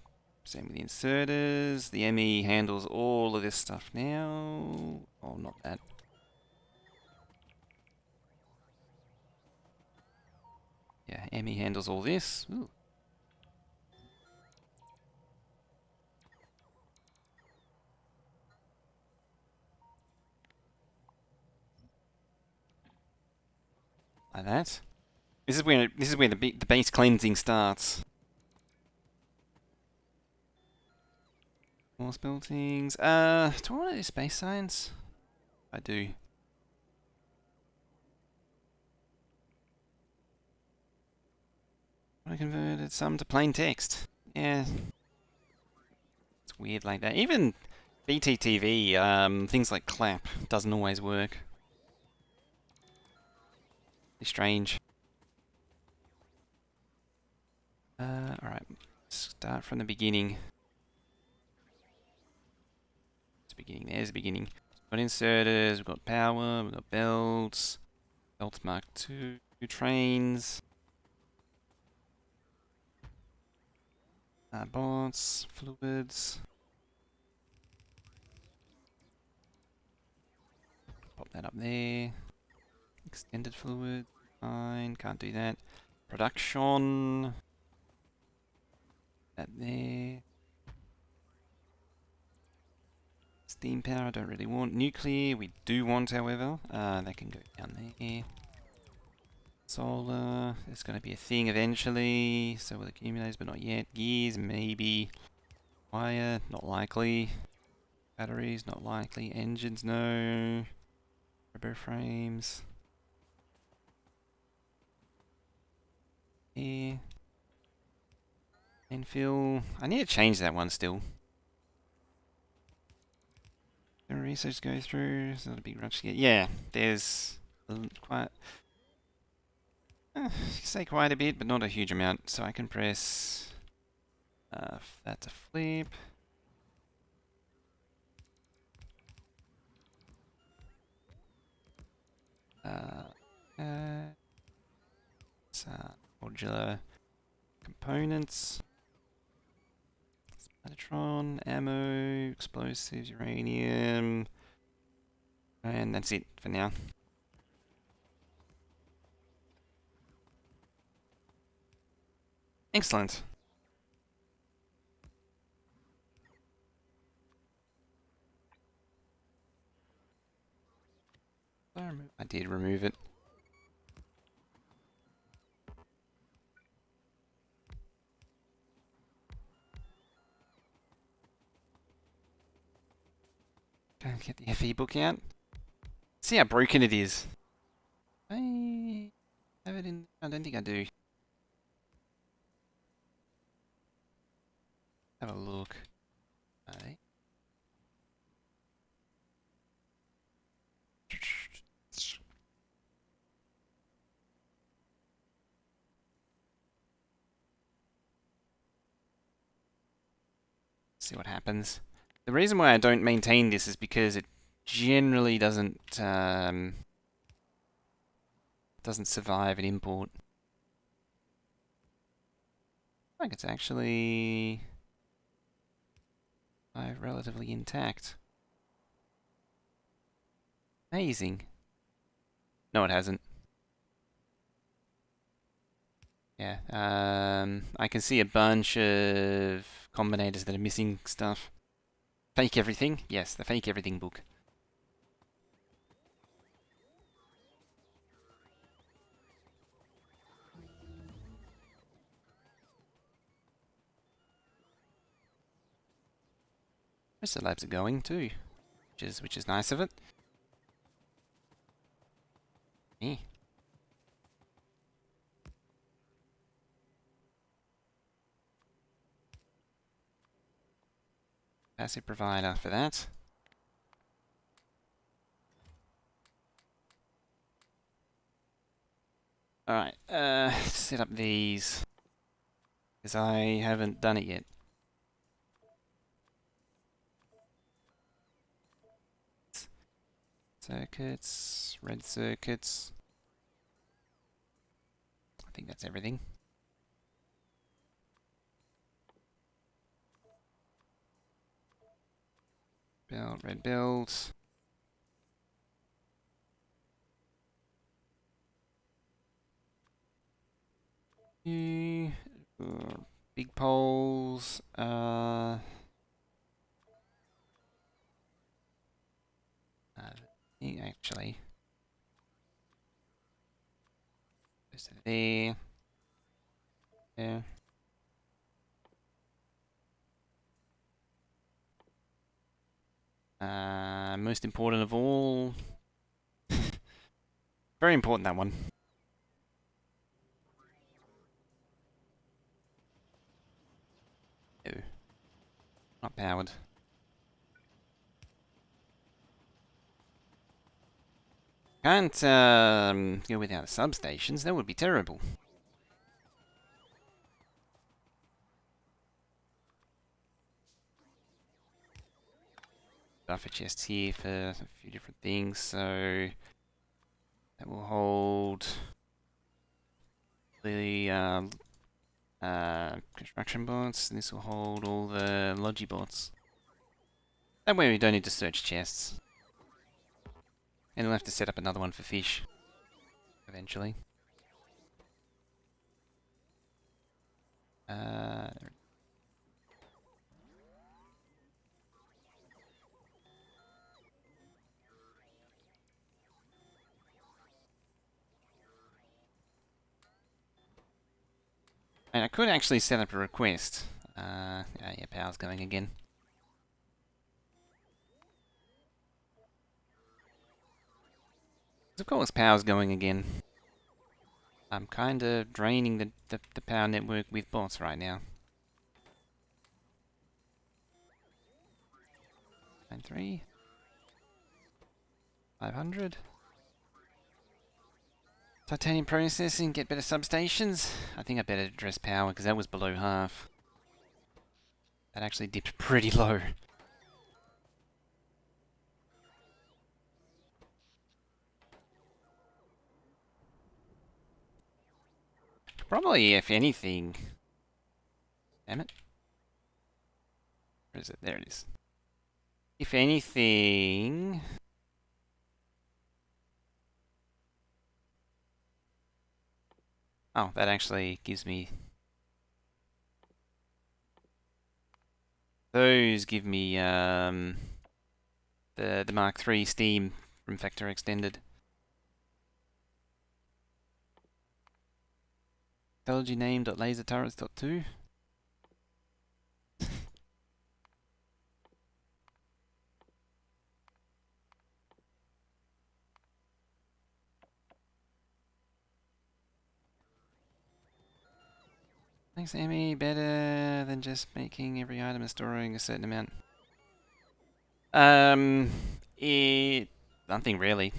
Same with the inserters. The ME handles all of this stuff now. Oh, not that. Yeah, ME handles all this. Ooh. Like that. This is where the base cleansing starts. More buildings. Do I want to do space science? I do. I converted some to plain text. Yeah. It's weird like that. Even BTTV, things like clap doesn't always work. It's strange. Alright. Start from the beginning. There's the beginning. We've got inserters, we've got power, we've got belts. Belts mark 2 trains. Bots, fluids. Pop that up there. Extended fluid. Fine, can't do that. Production. That there. Steam power, I don't really want. Nuclear, we do want, however. That can go down there. Solar, it's going to be a thing eventually. So will accumulators, but not yet. Gears, maybe. Wire, not likely. Batteries, not likely. Engines, no. Turbo frames. Here. Infill. I need to change that one still. The research go through. It's not a big rush to get. Yeah, there's quite. Say quite a bit, but not a huge amount. So I can press that to flip. Modular components. Metatron, ammo, explosives, uranium. And that's it for now. Excellent. I did remove it. Go and get the FE book out. See how broken it is. I have it in. I don't think I do. Have a look. Okay. See what happens. The reason why I don't maintain this is because it generally doesn't survive an import. Like it's actually relatively intact. Amazing. No, it hasn't. Yeah, I can see a bunch of combinators that are missing stuff. Fake everything? Yes, the fake everything book. Most of the labs are going too, which is nice of it. Eh. Passive provider for that. Alright, set up these. Because I haven't done it yet. Circuits, red circuits. I think that's everything. Build, red build. Big poles. Actually. Goes to there. There. Most important of all. Very important, that one. No. Not powered. Can't go without substations. That would be terrible. Buffer chests here for a few different things, so that will hold the construction bots. This will hold all the logi bots. That way we don't need to search chests. And we'll have to set up another one for fish eventually. And I could actually set up a request. Yeah, power's going again. Of course, power's going again. I'm kind of draining the power network with bots right now. 93. 500. Titanium processing, get better substations. I think I better address power because that was below half. That actually dipped pretty low. Probably, if anything... Damn it. Where is it? There it is. If anything... Oh, that actually gives me... Those give me the Mark III Steam from Factorio Extended. Technology name.laserturrets.2. Thanks, Amy. Better than just making every item and storing a certain amount. It... Nothing really.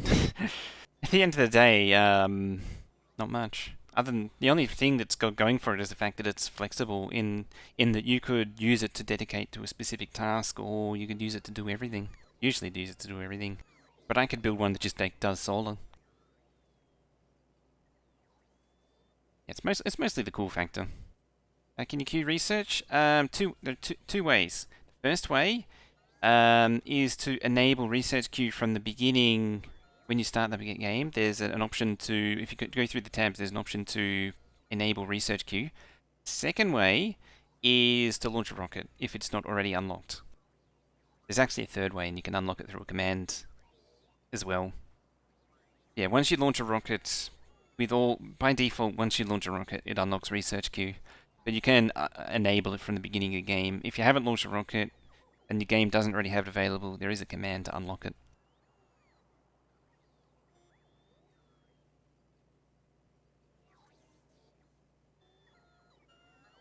At the end of the day, not much. Other than the only thing that's got going for it is the fact that it's flexible in that you could use it to dedicate to a specific task, or you could use it to do everything. Usually use it to do everything. But I could build one that just does solar. It's mostly the cool factor. Can you queue research? There are two ways. The first way is to enable research queue from the beginning. When you start the game, there's an option to, if you go through the tabs, there's an option to enable research queue. Second way is to launch a rocket if it's not already unlocked. There's actually a third way, and you can unlock it through a command as well. Yeah, once you launch a rocket, by default, once you launch a rocket, it unlocks research queue. But you can enable it from the beginning of the game. If you haven't launched a rocket and the game doesn't already have it available, there is a command to unlock it.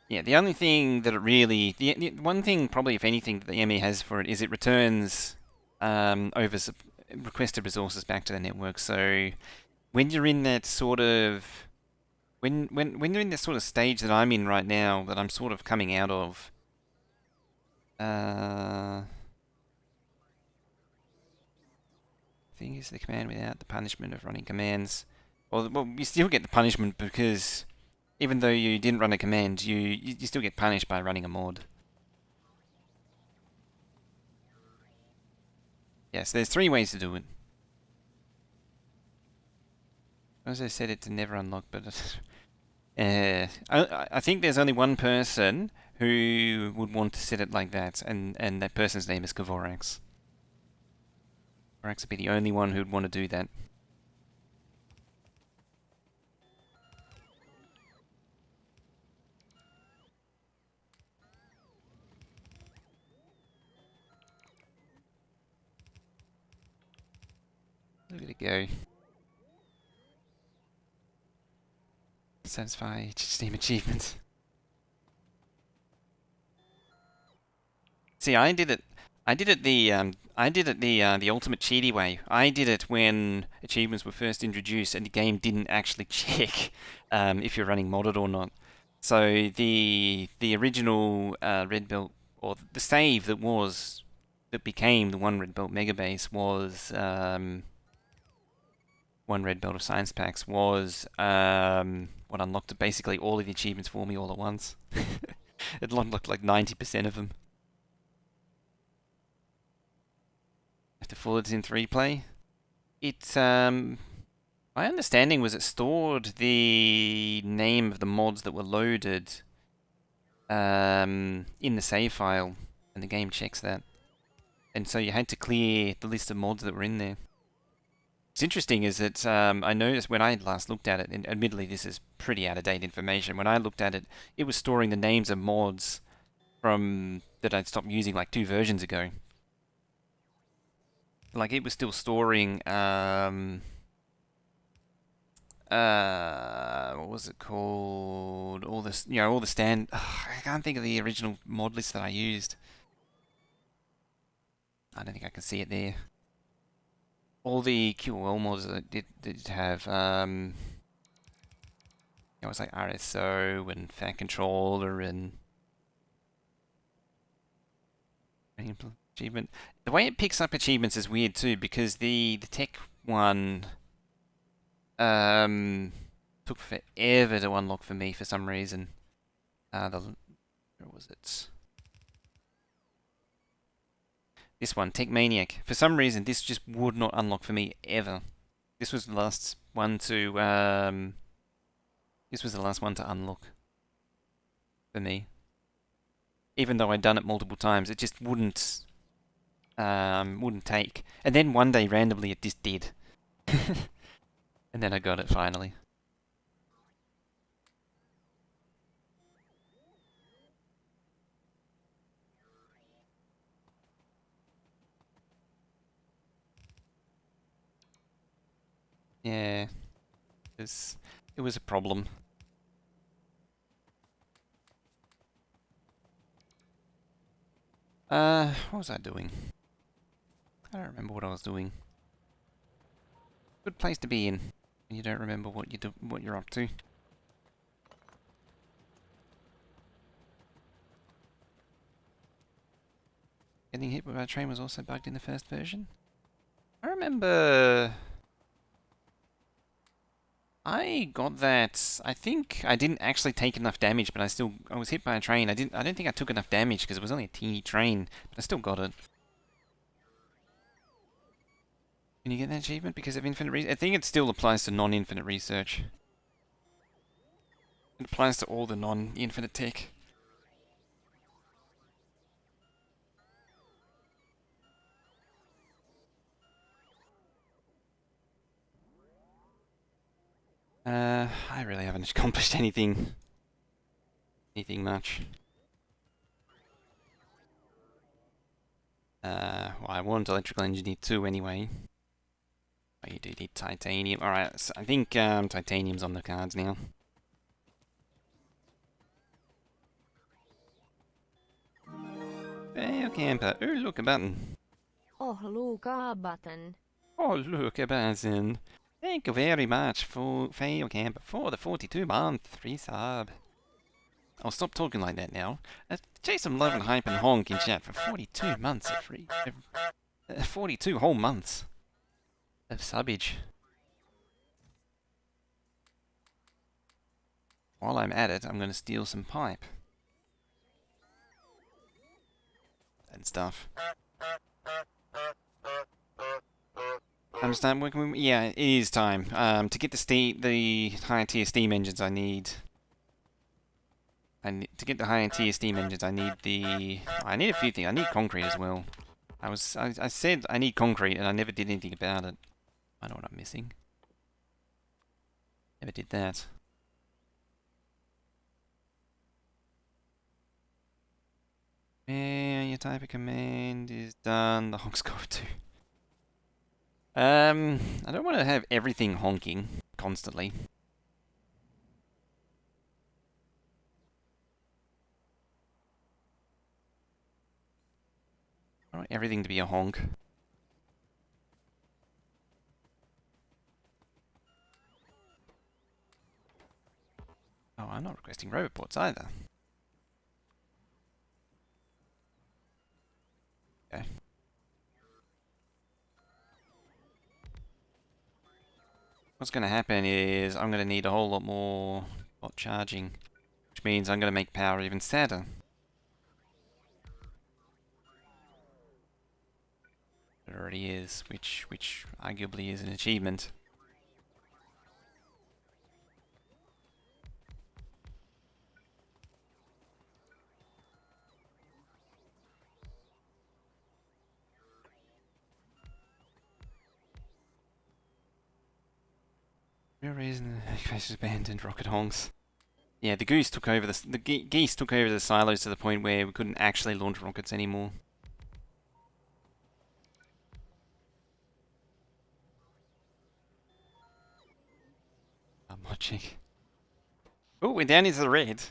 Yeah, the only thing that it really... The one thing, probably, if anything, that the ME has for it is it returns requested resources back to the network. So when you're in that sort of... When you're in this sort of stage that I'm in right now, that I'm sort of coming out of... thing is the command without the punishment of running commands. Well, you still get the punishment because... Even though you didn't run a command, you still get punished by running a mod. Yes, there's 3 ways to do it. As I said, it's never unlocked, but I think there's only one person who would want to set it like that, and that person's name is Kavorax. Kavorax would be the only one who'd want to do that. Look at it go. Satisfy Steam achievements. See, I did it the ultimate cheaty way. I did it when achievements were first introduced and the game didn't actually check if you're running modded or not. So the original red belt, or the save that became the one red belt mega base was one red belt of science packs was what unlocked basically all of the achievements for me all at once. It unlocked like 90% of them. After Fuller's in 3 play. My understanding was it stored the name of the mods that were loaded in the save file, and the game checks that. And so you had to clear the list of mods that were in there. What's interesting is that I noticed when I last looked at it, and admittedly this is pretty out-of-date information, when I looked at it, it was storing the names of mods from that I'd stopped using like 2 versions ago. Like it was still storing what was it called? All this, all the stand. I can't think of the original mod list that I used. I don't think I can see it there. All the QOL mods that did have it was like RSO and Fan Controller and achievement. The way it picks up achievements is weird too, because the tech one took forever to unlock for me for some reason. Where was it? This one, Tech Maniac. For some reason, this just would not unlock for me ever. This was the last one to unlock for me. Even though I'd done it multiple times, it just wouldn't take. And then one day randomly it just did. And then I got it finally. Yeah, it was a problem. What was I doing? I don't remember what I was doing. Good place to be in when you don't remember what you're up to. Getting hit by a train was also bugged in the first version. I remember I got that. I think I didn't actually take enough damage, but I was hit by a train. I don't think I took enough damage because it was only a teeny train, but I still got it. Can you get that achievement because of infinite research? I think it still applies to non-infinite research. It applies to all the non-infinite tech. I really haven't accomplished anything much. Well, I want Electrical Engineer 2 anyway. Oh, you do need Titanium. Alright, so I think Titanium's on the cards now. Fail camper. Oh, look, a button. Oh, look a button. Oh, look, a button. Thank you very much for Fail camper for the 42-month free sub. I'll stop talking like that now. Chase some love and hype and honk in chat for 42 months of free. 42 whole months of subbage. While I'm at it, I'm going to steal some pipe. And stuff. I'm starting working with... Yeah, it is time. To get the higher tier steam engines I need... to get the higher tier steam engines I need I need a few things. I need concrete as well. I said I need concrete and I never did anything about it. I know what I'm missing. Never did that. And your type of command is done. The honks go too. I don't want to have everything honking constantly. I want everything to be a honk. Oh, I'm not requesting roboports either. Okay. What's going to happen is I'm going to need a whole lot more bot charging, which means I'm going to make power even sadder. It already is, which arguably is an achievement. No reason the base was abandoned. Rocket honks. Yeah, the goose took over the geese took over the silos to the point where we couldn't actually launch rockets anymore. I'm watching. Oh, we're down into the red.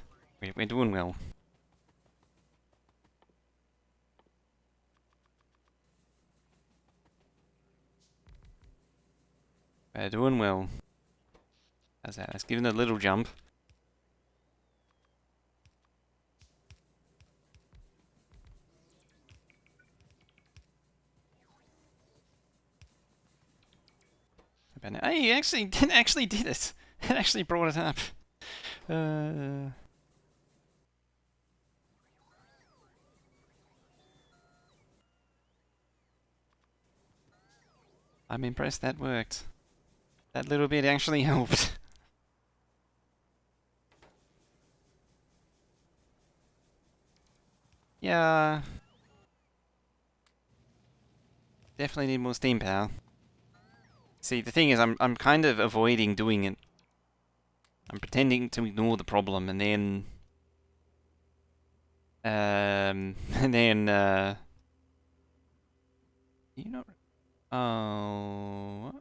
We're doing well. We're doing well. How's that? Let's give it a little jump. Hey, you actually did it. It actually brought it up. I'm impressed that worked. That little bit actually helped. Yeah. Definitely need more steam power. See, the thing is, I'm kind of avoiding doing it. I'm pretending to ignore the problem, and then, and then, you know, oh, what?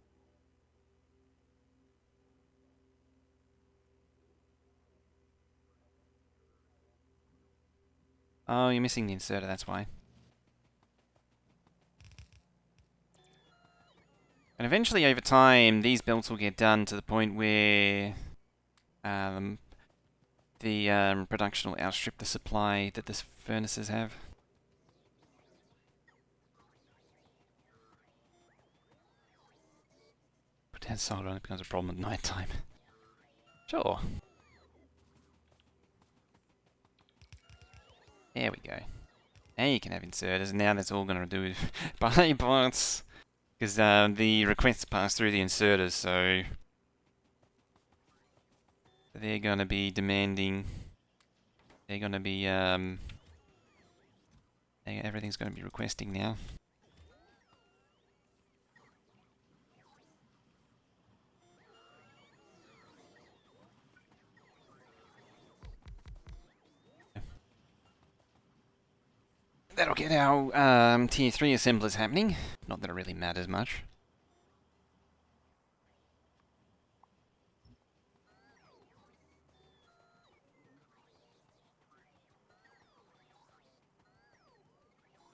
Oh, you're missing the inserter. That's why. And eventually, over time, these belts will get done to the point where, the production will outstrip the supply that the furnaces have. Put down solder on it becomes a problem at night time. Sure. There we go. Now you can have inserters, and now that's all going to do is buy parts. Because the requests pass through the inserters, so they're going to be demanding. They're going to be everything's going to be requesting now. That'll get our tier 3 assemblers happening. Not that it really matters much.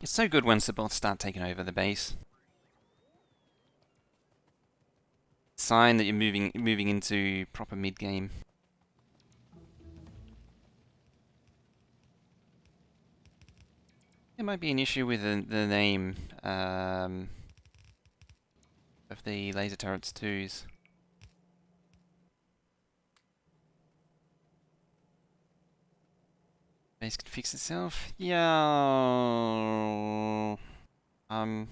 It's so good once the bots start taking over the base. Sign that you're moving into proper mid game. There might be an issue with the name of the laser turrets 2s. Base could fix itself. Yeah. I'm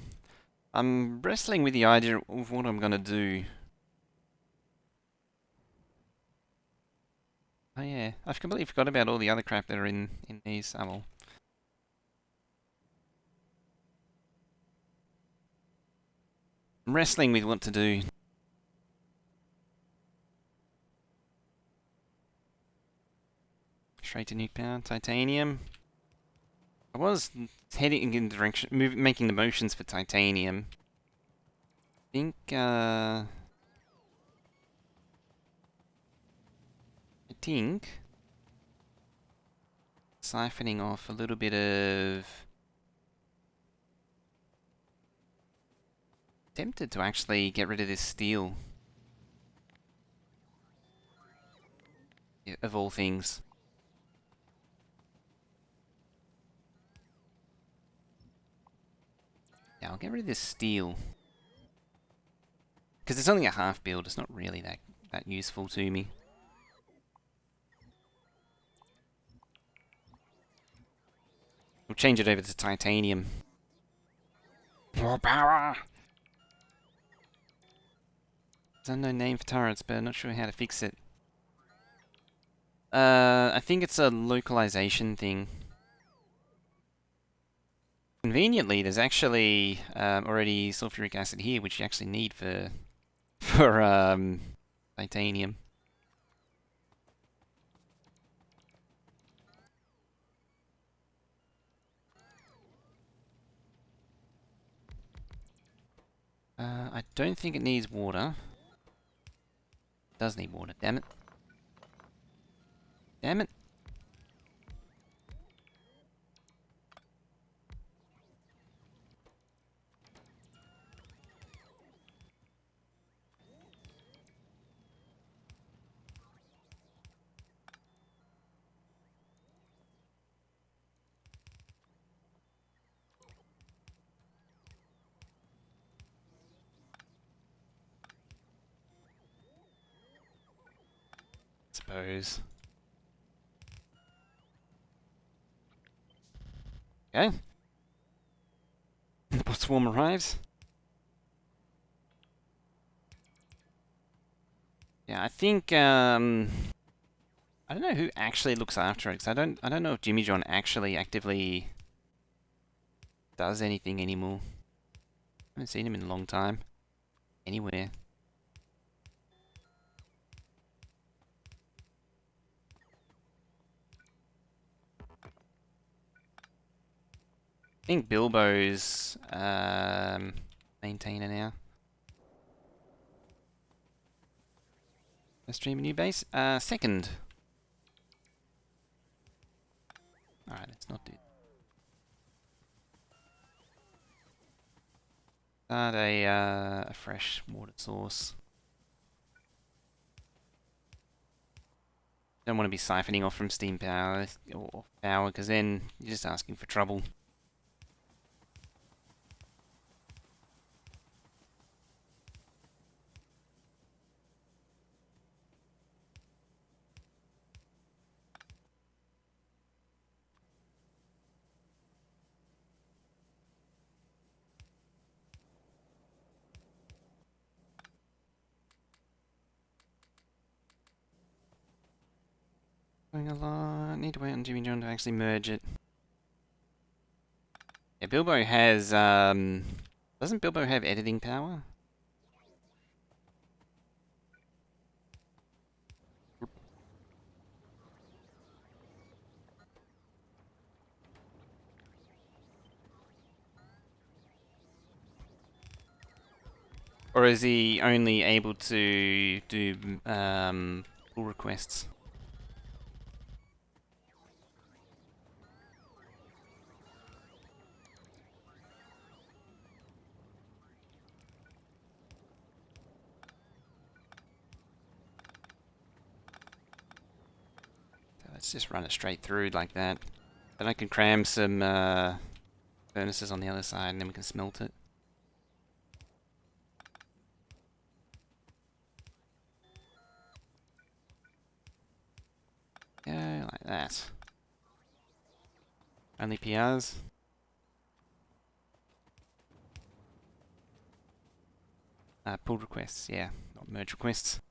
wrestling with the idea of what I'm gonna do. Oh yeah, I've completely forgot about all the other crap that are in these. Oh well. I'm wrestling with what to do. Straight to nuke power, titanium. I was heading in the direction, making the motions for titanium. I think siphoning off a little bit of. Tempted to actually get rid of this steel. Of all things. Yeah, I'll get rid of this steel. Because it's only a half build, it's not really that useful to me. We'll change it over to titanium. More power! There's an unknown name for turrets, but I'm not sure how to fix it. I think it's a localization thing. Conveniently, there's actually already sulfuric acid here, which you actually need for titanium. I don't think it needs water. It does need water, damn it. Damn it. Suppose. Okay. The bot swarm arrives. Yeah, I think I don't know who actually looks after it, 'cause I don't know if Jimmy John actually actively does anything anymore. I haven't seen him in a long time. Anywhere. I think Bilbo's maintainer now. Let's stream a new base. Second. Alright, let's not do start a fresh water source. Don't want to be siphoning off from steam power or power, because then you're just asking for trouble. Going a lot. Need to wait on Jimmy John to actually merge it. Yeah, Bilbo has doesn't Bilbo have editing power? Or is he only able to do pull requests? So let's just run it straight through like that. Then I can cram some furnaces on the other side and then we can smelt it. Yeah, like that. Only PRs. Pull requests, yeah, not merge requests.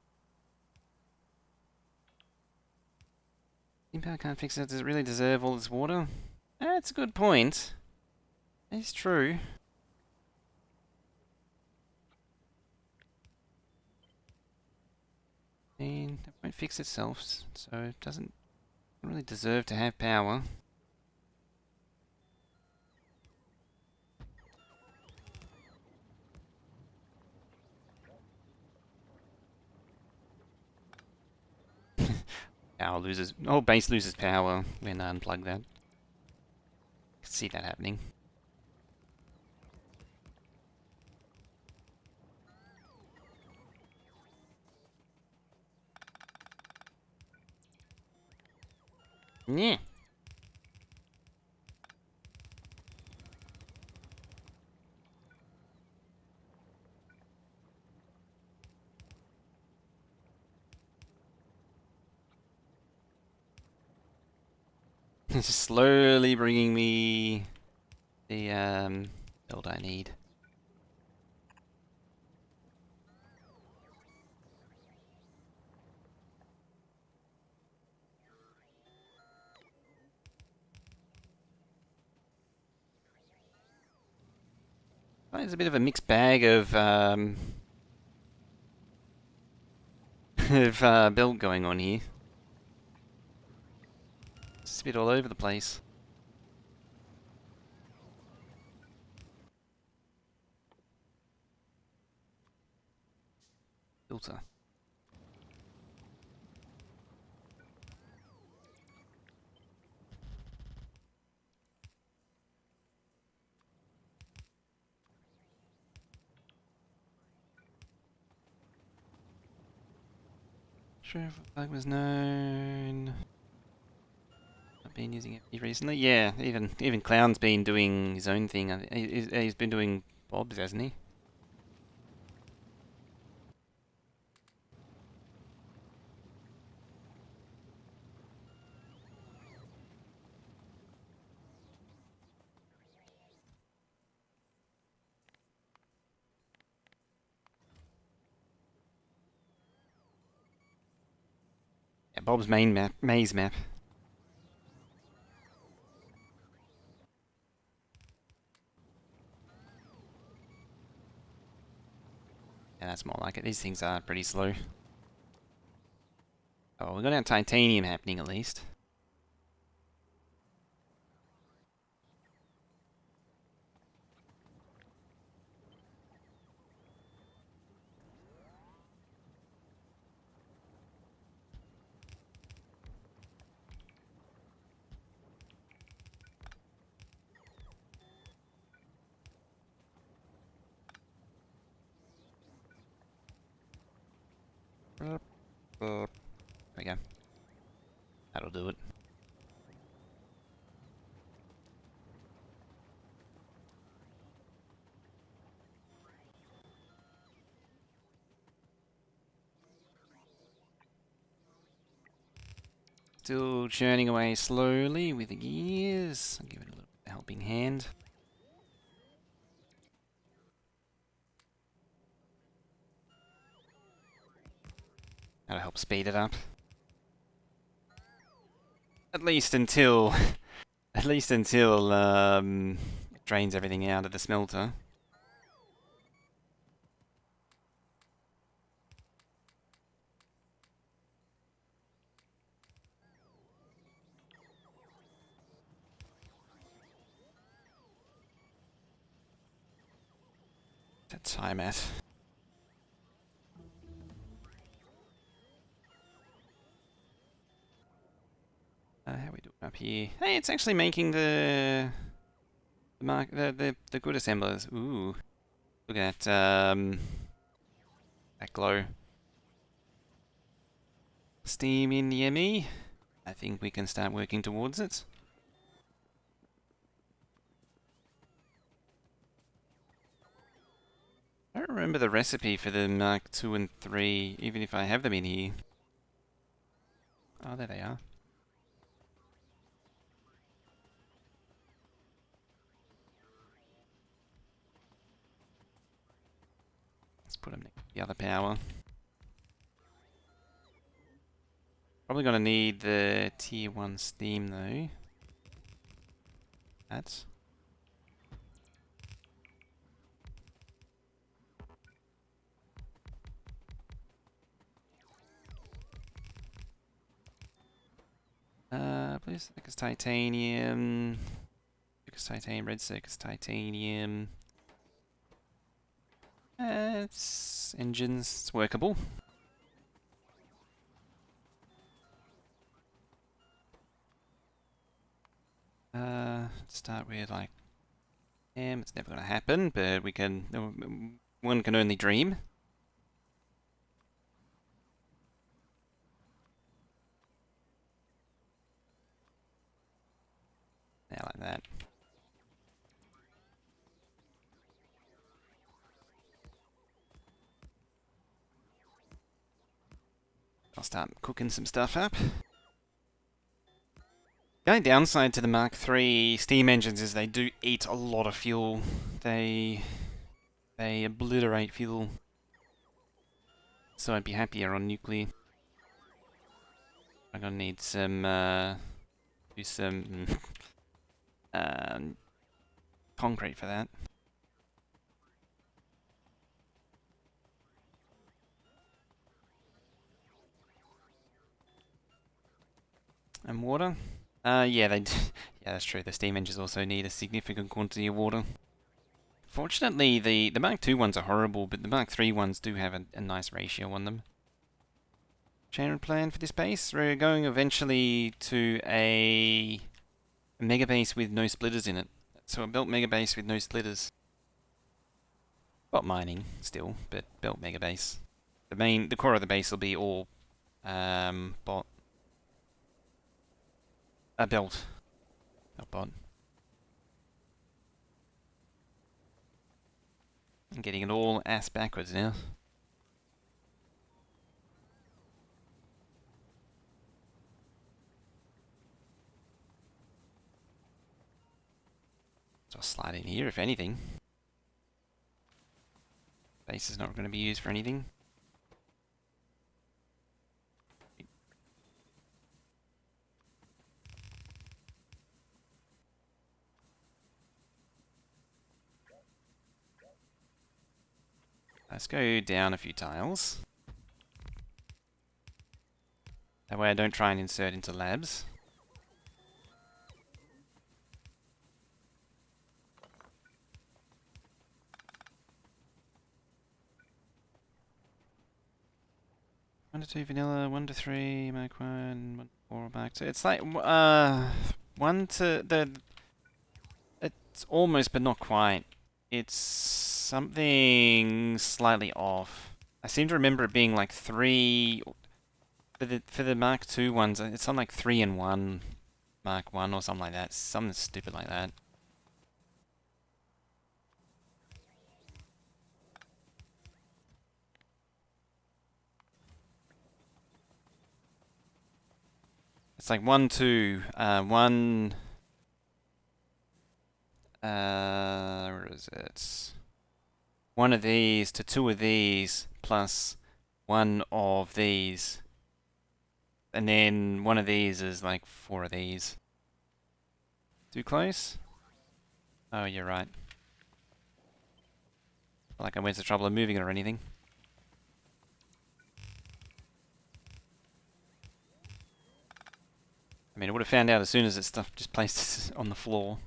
Power can't fix it. Does it really deserve all this water? That's a good point. It's true. And it won't fix itself, so it doesn't really deserve to have power. Power loses. Oh, base loses power when I unplug that. Can see that happening. Yeah. It's just slowly bringing me the build I need. Well, it's a bit of a mixed bag of of build going on here. It's a bit all over the place. Filter. Sure if a bug was known. I've been using it recently. Yeah, even Clown's been doing his own thing. He's been doing Bob's, hasn't he? Yeah, Bob's main map, maze map. Yeah, that's more like it. These things are pretty slow. Oh, we've got our titanium happening at least. There we go. That'll do it. Still churning away slowly with the gears. I'll give it a little helping hand. That'll help speed it up. At least until it drains everything out of the smelter. That time at. How we doing up here? Hey, it's actually making the good assemblers. Ooh, look at that glow. Steam in the ME. I think we can start working towards it. I don't remember the recipe for the Mark 2 and 3, even if I have them in here. Oh, there they are. Let's put them next to the other power. Probably gonna need the tier 1 steam though. That's. Blue circus titanium. Circus titanium, red circus titanium. It's engines, it's workable. Let's start with like it's never gonna happen, but we can one can only dream. Yeah, like that. I'll start cooking some stuff up. The only downside to the Mark III steam engines is they do eat a lot of fuel. They obliterate fuel. So I'd be happier on nuclear. I'm gonna need some do some concrete for that. And water. Yeah, they. Yeah, that's true. The steam engines also need a significant quantity of water. Fortunately, the Mark II ones are horrible, but the Mark III ones do have a nice ratio on them. Chain plan for this base. We're going eventually to a mega base with no splitters in it. So a belt mega base with no splitters. Bot mining still, but belt mega base. The core of the base will be all bot. A belt, not bot. I'm getting it all ass backwards now. So I'll slide in here if anything. Base is not going to be used for anything. Let's go down a few tiles. That way I don't try and insert into labs. One to two vanilla, 1 to 3 Mark 1, 1 to 4 Mark 2. It's like 1 to the. It's almost, but not quite. It's something slightly off. I seem to remember it being like 3 for the Mark II ones. It's on like 3 and 1 Mark 1 or something like that. Something stupid like that. It's like 1 2 1 where is it? 1 of these to 2 of these plus 1 of these. And then 1 of these is like 4 of these. Too close? Oh, you're right. Not like I went to trouble of moving it or anything. I mean, I would have found out as soon as it's stuff just placed on the floor.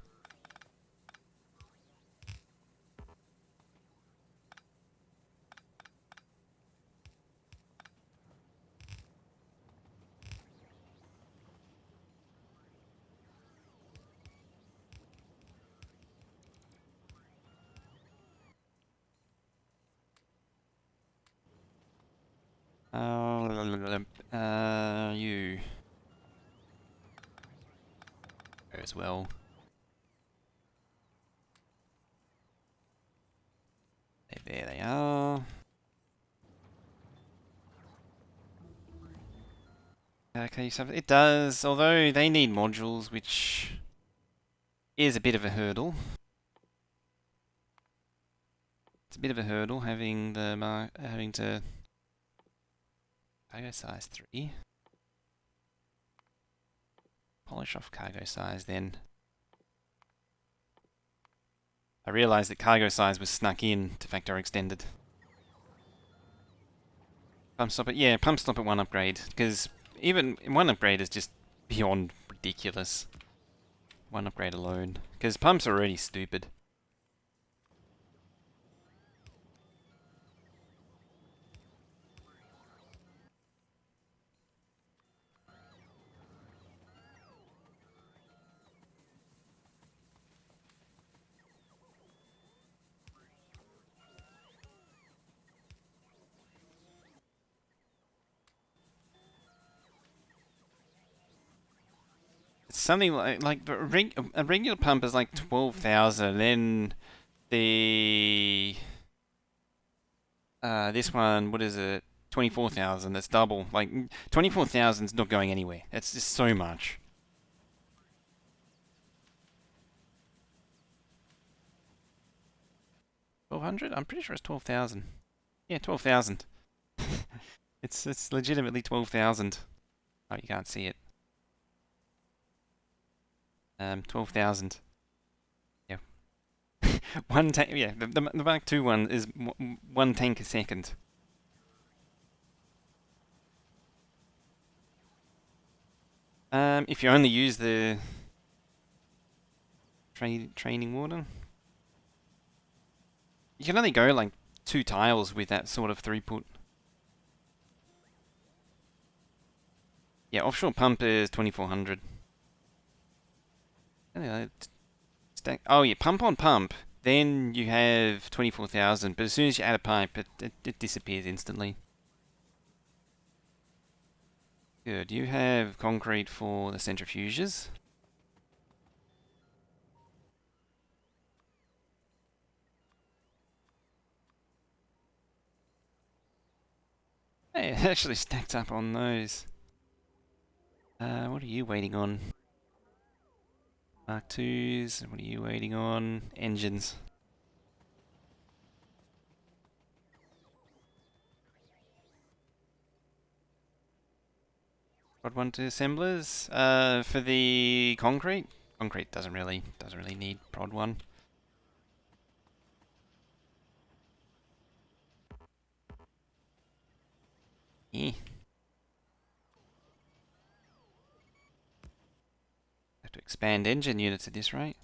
You as well. There they are. Okay, so it does, although they need modules, which is a bit of a hurdle. It's a bit of a hurdle having having to cargo size 3. Polish off cargo size then. I realised that cargo size was snuck in to Factorio Extended. Pump stop it, yeah, pump stop at 1 upgrade, because even 1 upgrade is just beyond ridiculous. 1 upgrade alone, because pumps are already stupid. It's something like a regular pump is like 12,000, then the this one, what is it? 24,000. That's double. Like 24,000 is not going anywhere. That's just so much. 1,200? I'm pretty sure it's 12,000. Yeah, 12,000. It's legitimately 12,000. Oh, you can't see it. 12,000. Yeah. One tank. Yeah, the Mark II one is 1 tank a second. If you only use the training water, you can only go like 2 tiles with that sort of throughput. Yeah, offshore pump is 2400. Oh yeah, pump on pump. Then you have 24,000, but as soon as you add a pipe, it disappears instantly. Good. You have concrete for the centrifuges. Hey, it actually stacked up on those. What are you waiting on? Mark 2s. What are you waiting on? Engines. Prod 1 to assemblers. For the concrete. Concrete doesn't really need prod 1. Yeah. Have to expand engine units at this rate.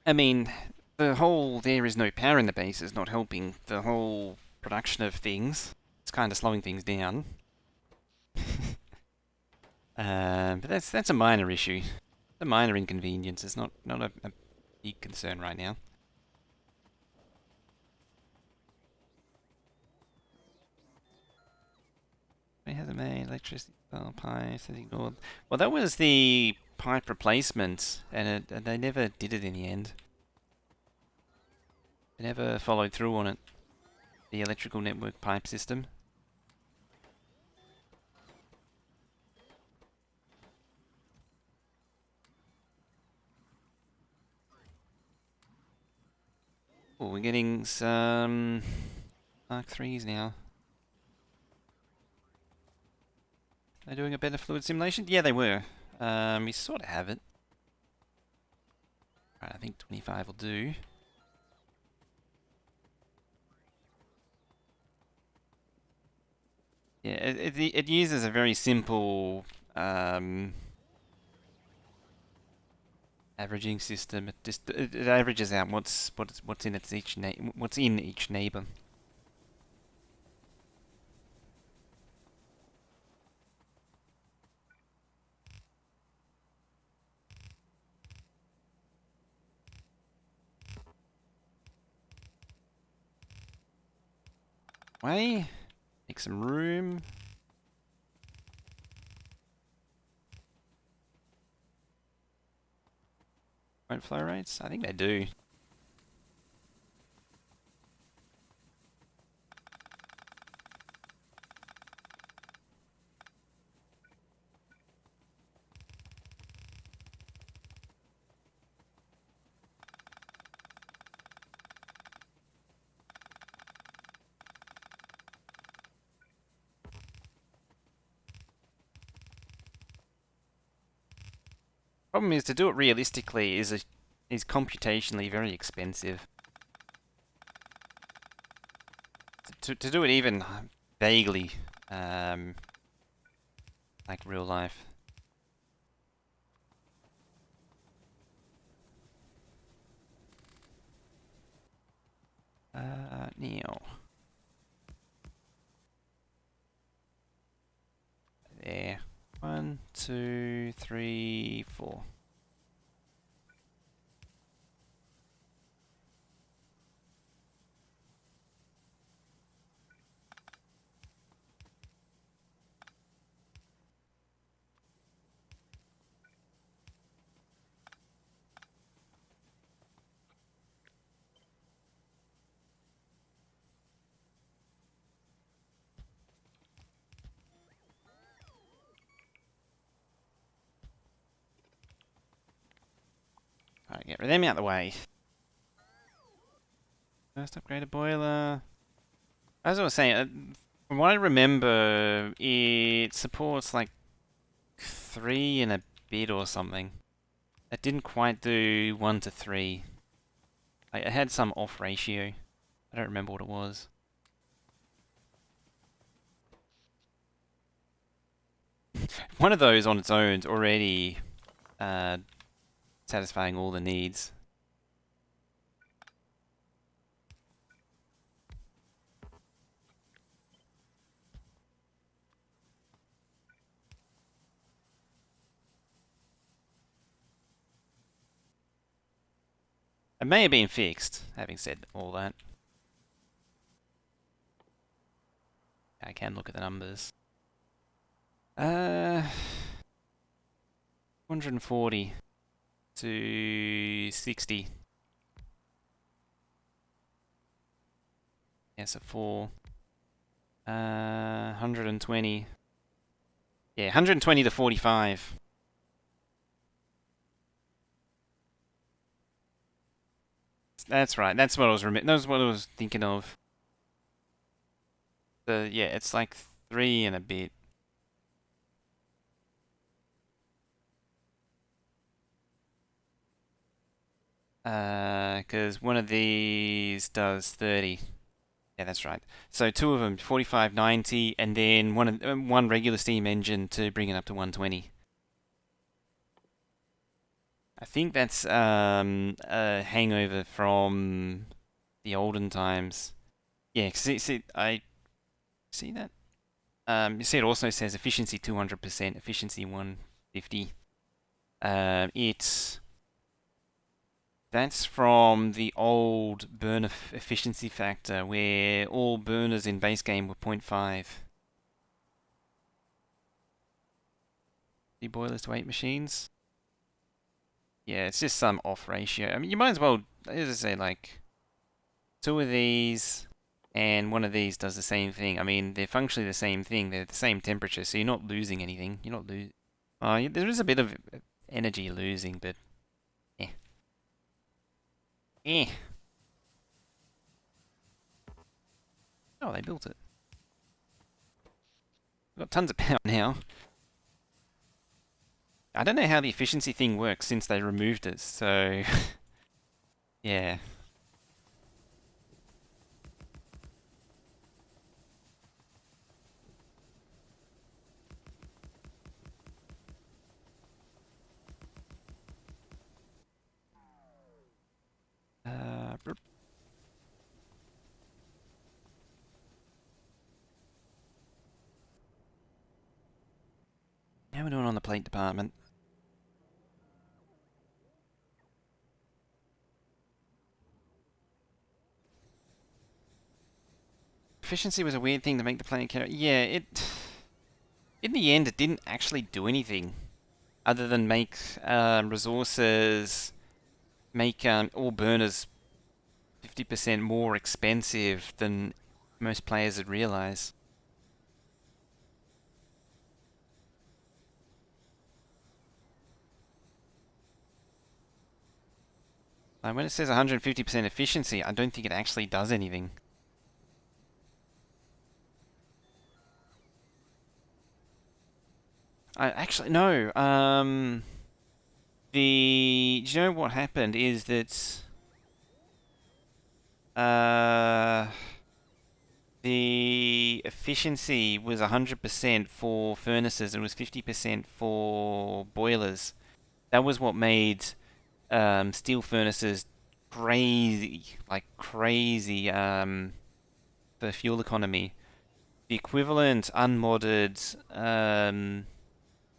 I mean, the whole there is no power in the base is not helping the whole production of things. It's kind of slowing things down. But that's a minor issue. A minor inconvenience. It's not a big concern right now. It hasn't made electricity pipes ignored. Well, that was the pipe replacement, and they never did it in the end. They never followed through on it. The electrical network pipe system. Oh, we're getting some Mark 3s now. They're doing a better fluid simulation? Yeah, they were. We sort of have it. Right, I think 25 will do. Yeah, it uses a very simple averaging system. It averages out what's in what's in each neighbor. Way, make some room. Won't flow rates? I think they do. Problem is to do it realistically is computationally very expensive. To do it even vaguely, like real life. Now. There. 1, 2, 3, 4. Alright, get them out of the way. First upgraded boiler. As I was saying, from what I remember, it supports like 3 and a bit or something. It didn't quite do 1 to 3. It had some off ratio. I don't remember what it was. One of those on its own is already satisfying all the needs. It may have been fixed, having said all that. I can look at the numbers. 240 to 60. Yes, a 4. 120. Yeah, 120 to 45. That's right. That's what I was That's what I was thinking of. Yeah, it's like 3 and a bit. Because one of these does 30. Yeah, that's right. So two of them, 45, 90, and then one regular steam engine to bring it up to 120. I think that's a hangover from the olden times. Yeah, see, I see that. You see, it also says efficiency 200%, efficiency 150. That's from the old burner efficiency factor where all burners in base game were 0.5. The boilers to 8 machines. Yeah, it's just some off ratio. I mean, you might as well, as I say, like, two of these and one of these does the same thing. I mean, they're functionally the same thing. They're the same temperature, so you're not losing anything. You're not losing. There is a bit of energy losing, but eh. Eh. Oh, they built it. We've got tons of power now. I don't know how the efficiency thing works since they removed it, so yeah. Uh, how are we doing on the plate department? Efficiency was a weird thing to make the plate carry. Yeah, in the end, it didn't actually do anything other than make resources, make all burners 50% more expensive than most players would realize. Like when it says 150% efficiency, I don't think it actually does anything. I actually no. Do you know what happened is that uh the efficiency was 100% for furnaces and was 50% for boilers. That was what made steel furnaces crazy, like crazy for fuel economy. The equivalent unmodded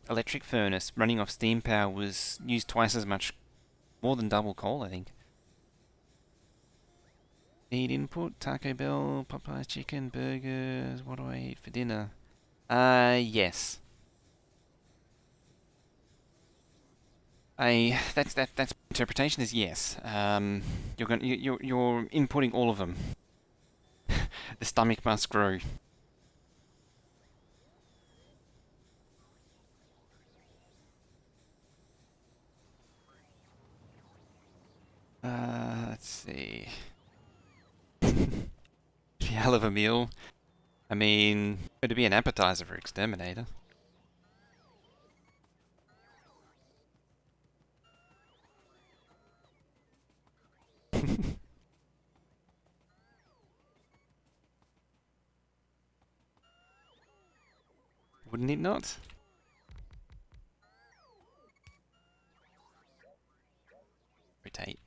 electric furnace running off steam power was used twice as much, more than double coal, I think. Need input, Taco Bell, Popeye's chicken, burgers, what do I eat for dinner? Yes. That's interpretation is yes. You're inputting all of them. The stomach must grow. Let's see. Hell of a meal. I mean, it'd be an appetizer for Exterminator. Wouldn't it not? Rotate.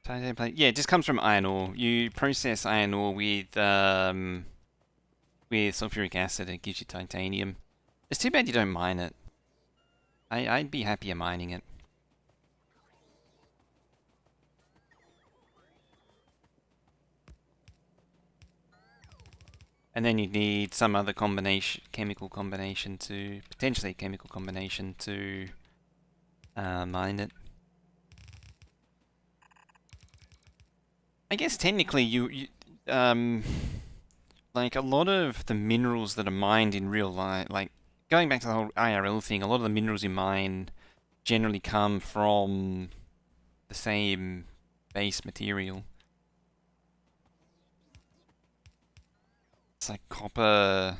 Yeah, it just comes from iron ore. You process iron ore with sulfuric acid and it gives you titanium. It's too bad you don't mine it. I'd be happier mining it. And then you'd need some other combination, potentially chemical combination to mine it. I guess technically like a lot of the minerals that are mined in real life, like going back to the whole IRL thing, a lot of the minerals you mine generally come from the same base material. It's like copper.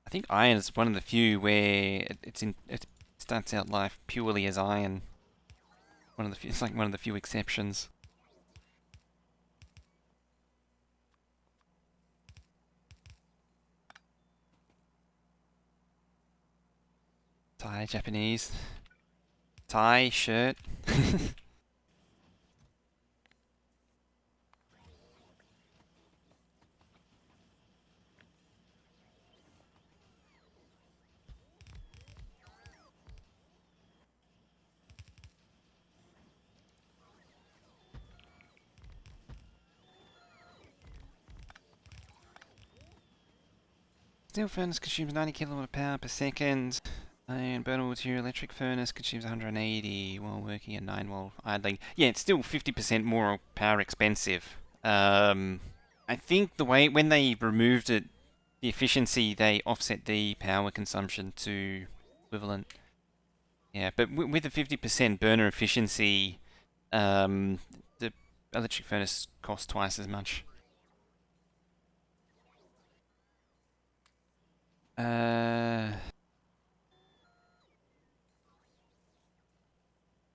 I think iron is one of the few where it starts out life purely as iron. It's like one of the few exceptions. Thai, Japanese. Thai shirt. Steel furnace consumes 90 kilowatt power per second. Iron burnable material electric furnace consumes 180 while working at 9 while idling. Yeah, it's still 50% more power expensive. I think the way when they removed it, the efficiency, they offset the power consumption to equivalent. Yeah, but with the 50% burner efficiency, the electric furnace costs twice as much.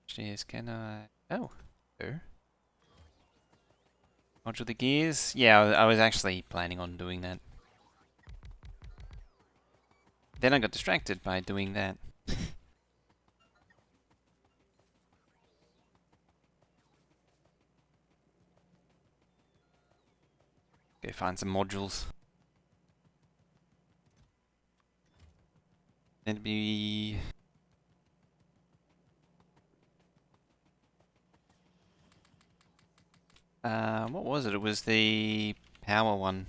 Cheers, can I? Oh, sure. Module the gears? Yeah, I was actually planning on doing that. Then I got distracted by doing that. Go find some modules. It'd be... what was it? It was the power one.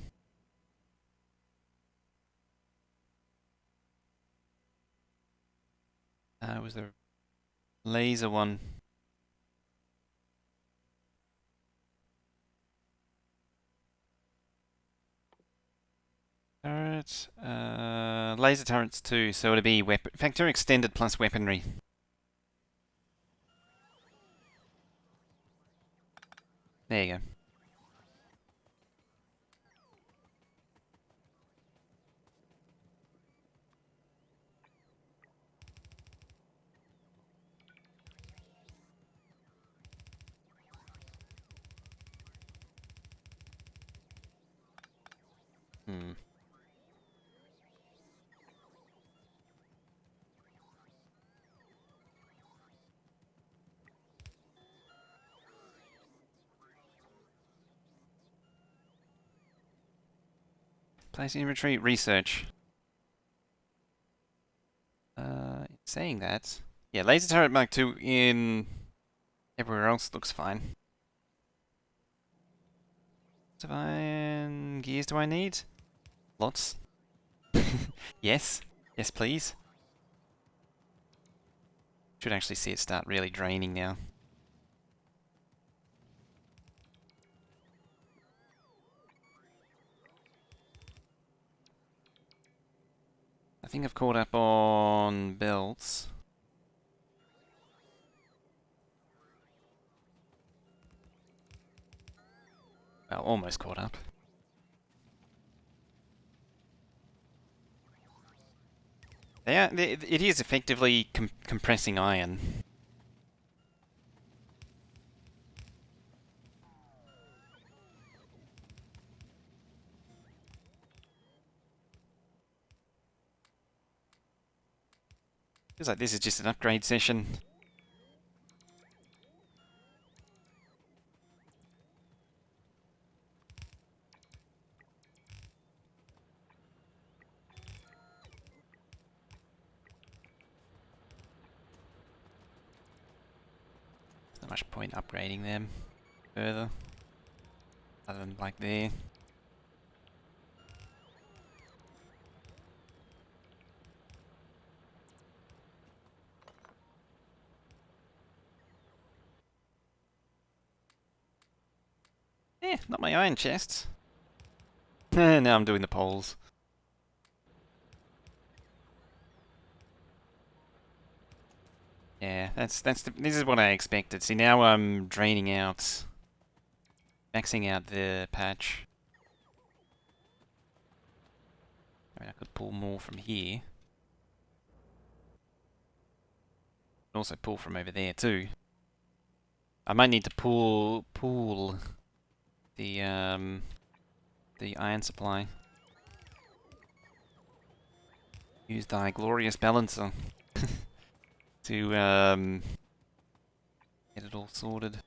It was the laser one. Turrets. Laser turrets too, so it'd be Factorio extended plus weaponry. There you go. Hmm. Place inventory, research. Saying that. Yeah, laser turret Mark 2 in everywhere else looks fine. Divine gears do I need? Lots. Yes. Yes, please. Should actually see it start really draining now. I think I've caught up on belts. Well, almost caught up. Yeah, it is effectively compressing iron. Feels like this is just an upgrade session. There's not much point upgrading them further, other than like there. Not my iron chests. Now I'm doing the poles. Yeah, this is what I expected. See, now I'm draining out, maxing out the patch. I mean, I could pull more from here. Also pull from over there too. I might need to pull the iron supply. Use thy glorious balancer to get it all sorted.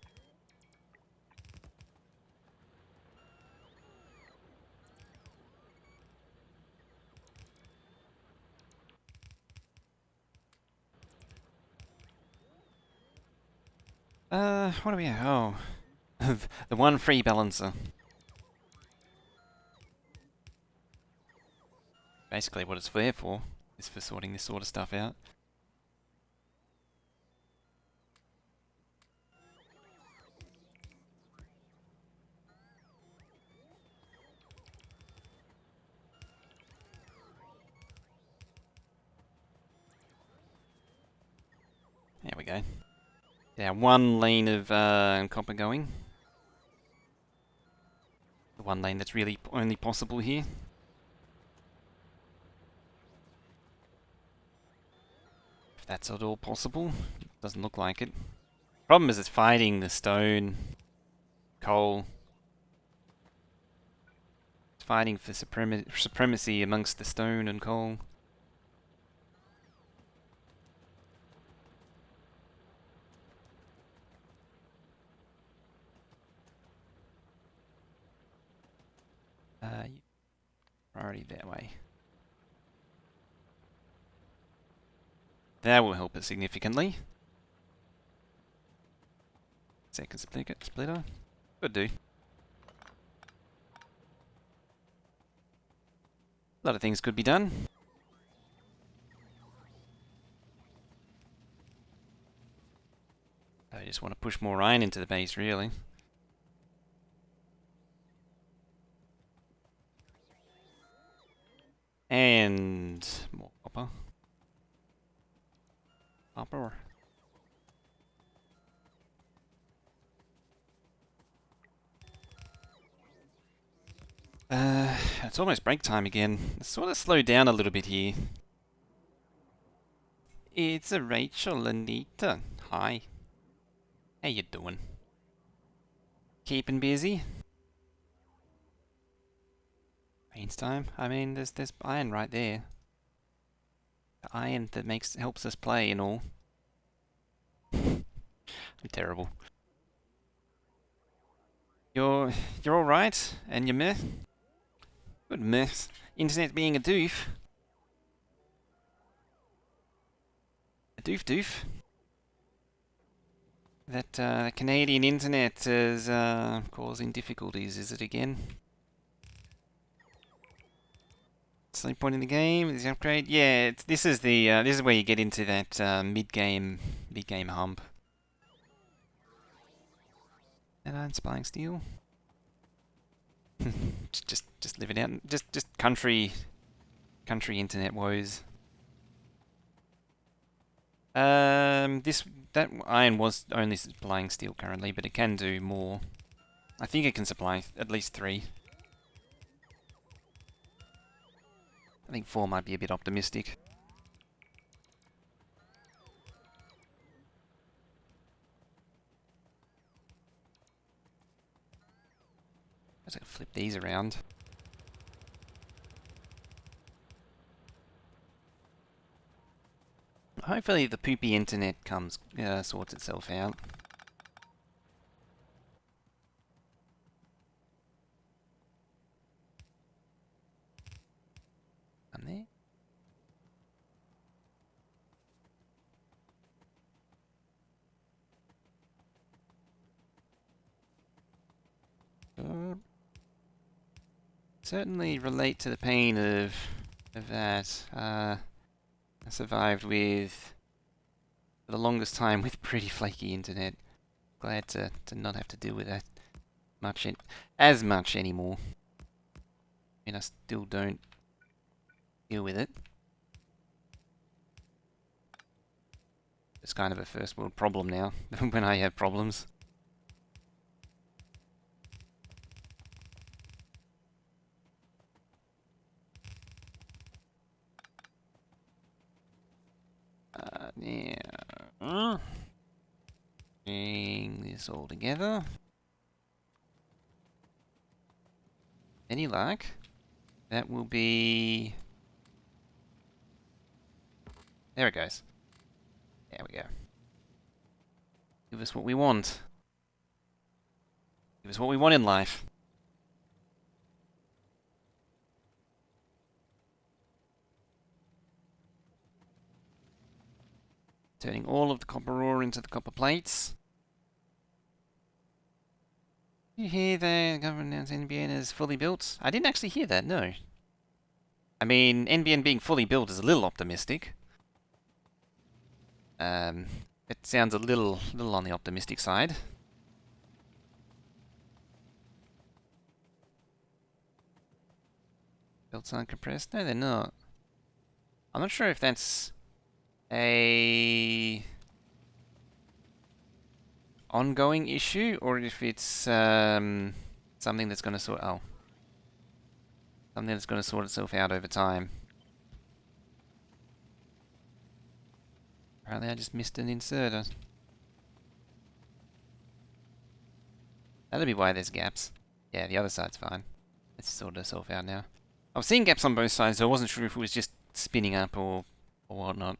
What do we have? Oh, the one free balancer. Basically what it's there for, is for sorting this sort of stuff out. There we go. Yeah, one lane of copper going. The one lane that's really only possible here. If that's at all possible. Doesn't look like it. Problem is it's fighting the stone, coal. It's fighting for supremacy amongst the stone and coal. Priority that way. That will help it significantly. Second splitter. Could do. A lot of things could be done. I just want to push more iron into the base, really. And more copper. Copper. It's almost break time again. Let's sort of slow down a little bit here. It's a Rachel Anita. Hi. How you doing? Keeping busy? Rains time? I mean, there's iron right there. The iron that helps us play and all. I'm terrible. You're all right, and you're meh. Good mess. Internet being a doof. A doof. That Canadian internet is causing difficulties. Is it again? Sleep point in the game. Is the upgrade? Yeah, this is where you get into that mid game hump. And I'm spying steel. just live it out. Just country internet woes. That iron was only supplying steel currently, but it can do more. I think it can supply at least 3. I think 4 might be a bit optimistic. I just gotta flip these around. Hopefully the poopy internet sorts itself out. And there. Certainly relate to the pain of that. I survived with for the longest time with pretty flaky internet. Glad to not have to deal with that as much anymore. I mean, I still don't deal with it. It's kind of a first world problem now when I have problems. Now, bring this all together. Any luck? That will be... There it goes. There we go. Give us what we want. Give us what we want in life. Turning all of the copper ore into the copper plates. You hear the government announced NBN is fully built? I didn't actually hear that, no. I mean, NBN being fully built is a little optimistic. It sounds a little on the optimistic side. Belts aren't compressed? No, they're not. I'm not sure if that's a ongoing issue or if it's something that's going to something that's going to sort itself out over time. Apparently, I just missed an inserter. That'll be why there's gaps. Yeah, the other side's fine. It's sorted itself out now. I was seeing gaps on both sides, so I wasn't sure if it was just spinning up or whatnot.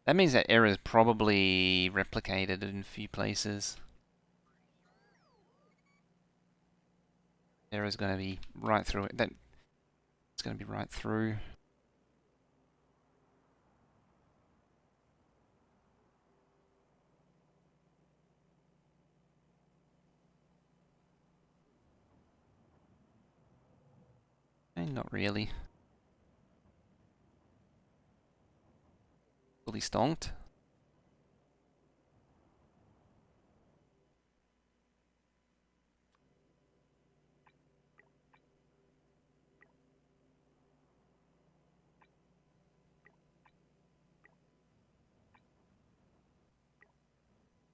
That means that error is probably replicated in a few places. Error's going to be right through it. It's going to be right through. Not really. Fully stonked.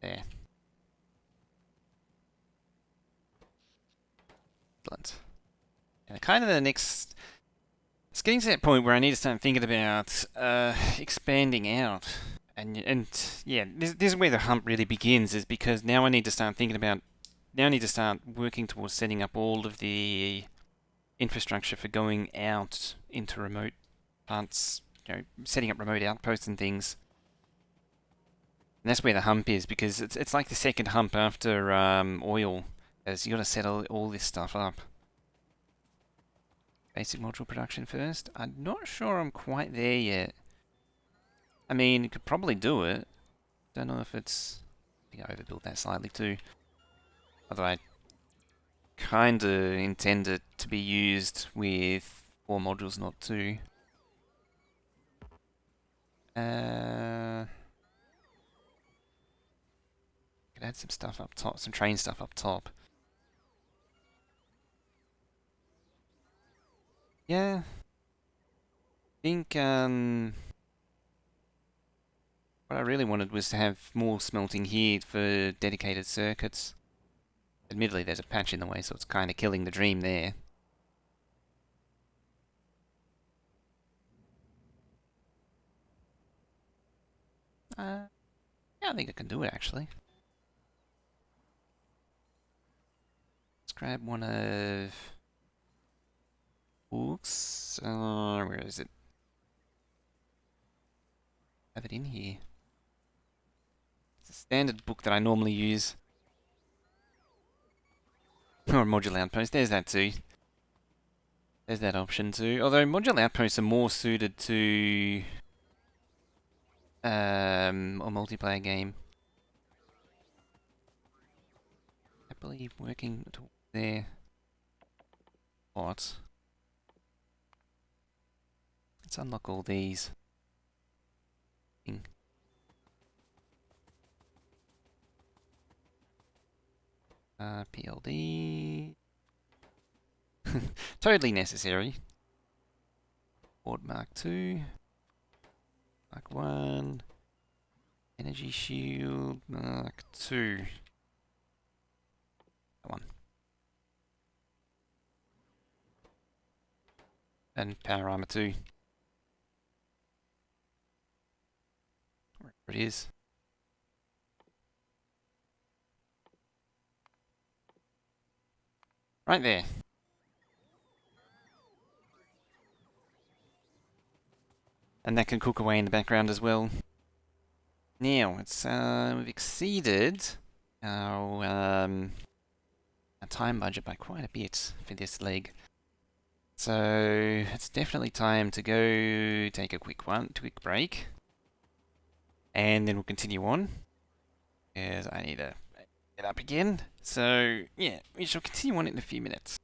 There. Excellent. And kind of the next... It's getting to that point where I need to start thinking about expanding out. And yeah, this is where the hump really begins, is because now I need to start thinking about... Now I need to start working towards setting up all of the infrastructure for going out into remote plants, setting up remote outposts and things. And that's where the hump is, because it's like the second hump after oil, as you got to set all this stuff up. Basic module production first. I'm not sure I'm quite there yet. I mean, you could probably do it. Don't know if it's... I think I overbuilt that slightly too. Although I kind of intend it to be used with 4 modules, not 2. Could add some stuff up top, some train stuff up top. Yeah. I think what I really wanted was to have more smelting here for dedicated circuits. Admittedly, there's a patch in the way, so it's kind of killing the dream there. Yeah, I think I can do it, actually. Let's grab one of... Oops. Where is it? have it in here? It's a standard book that I normally use. Or a modular outpost, there's that too. There's that option too. Although modular outposts are more suited to a multiplayer game. Happily working towards there. What? Let's unlock all these. PLD. Totally necessary. Board Mark 2. Mark 1. Energy Shield Mark 2. That one. And Power Armor 2. Wherever it is. Right there. And that can cook away in the background as well. Now, it's we've exceeded our time budget by quite a bit for this leg. So it's definitely time to go take a quick break. And then we'll continue on. Because I need to get up again. So yeah, we shall continue on in a few minutes.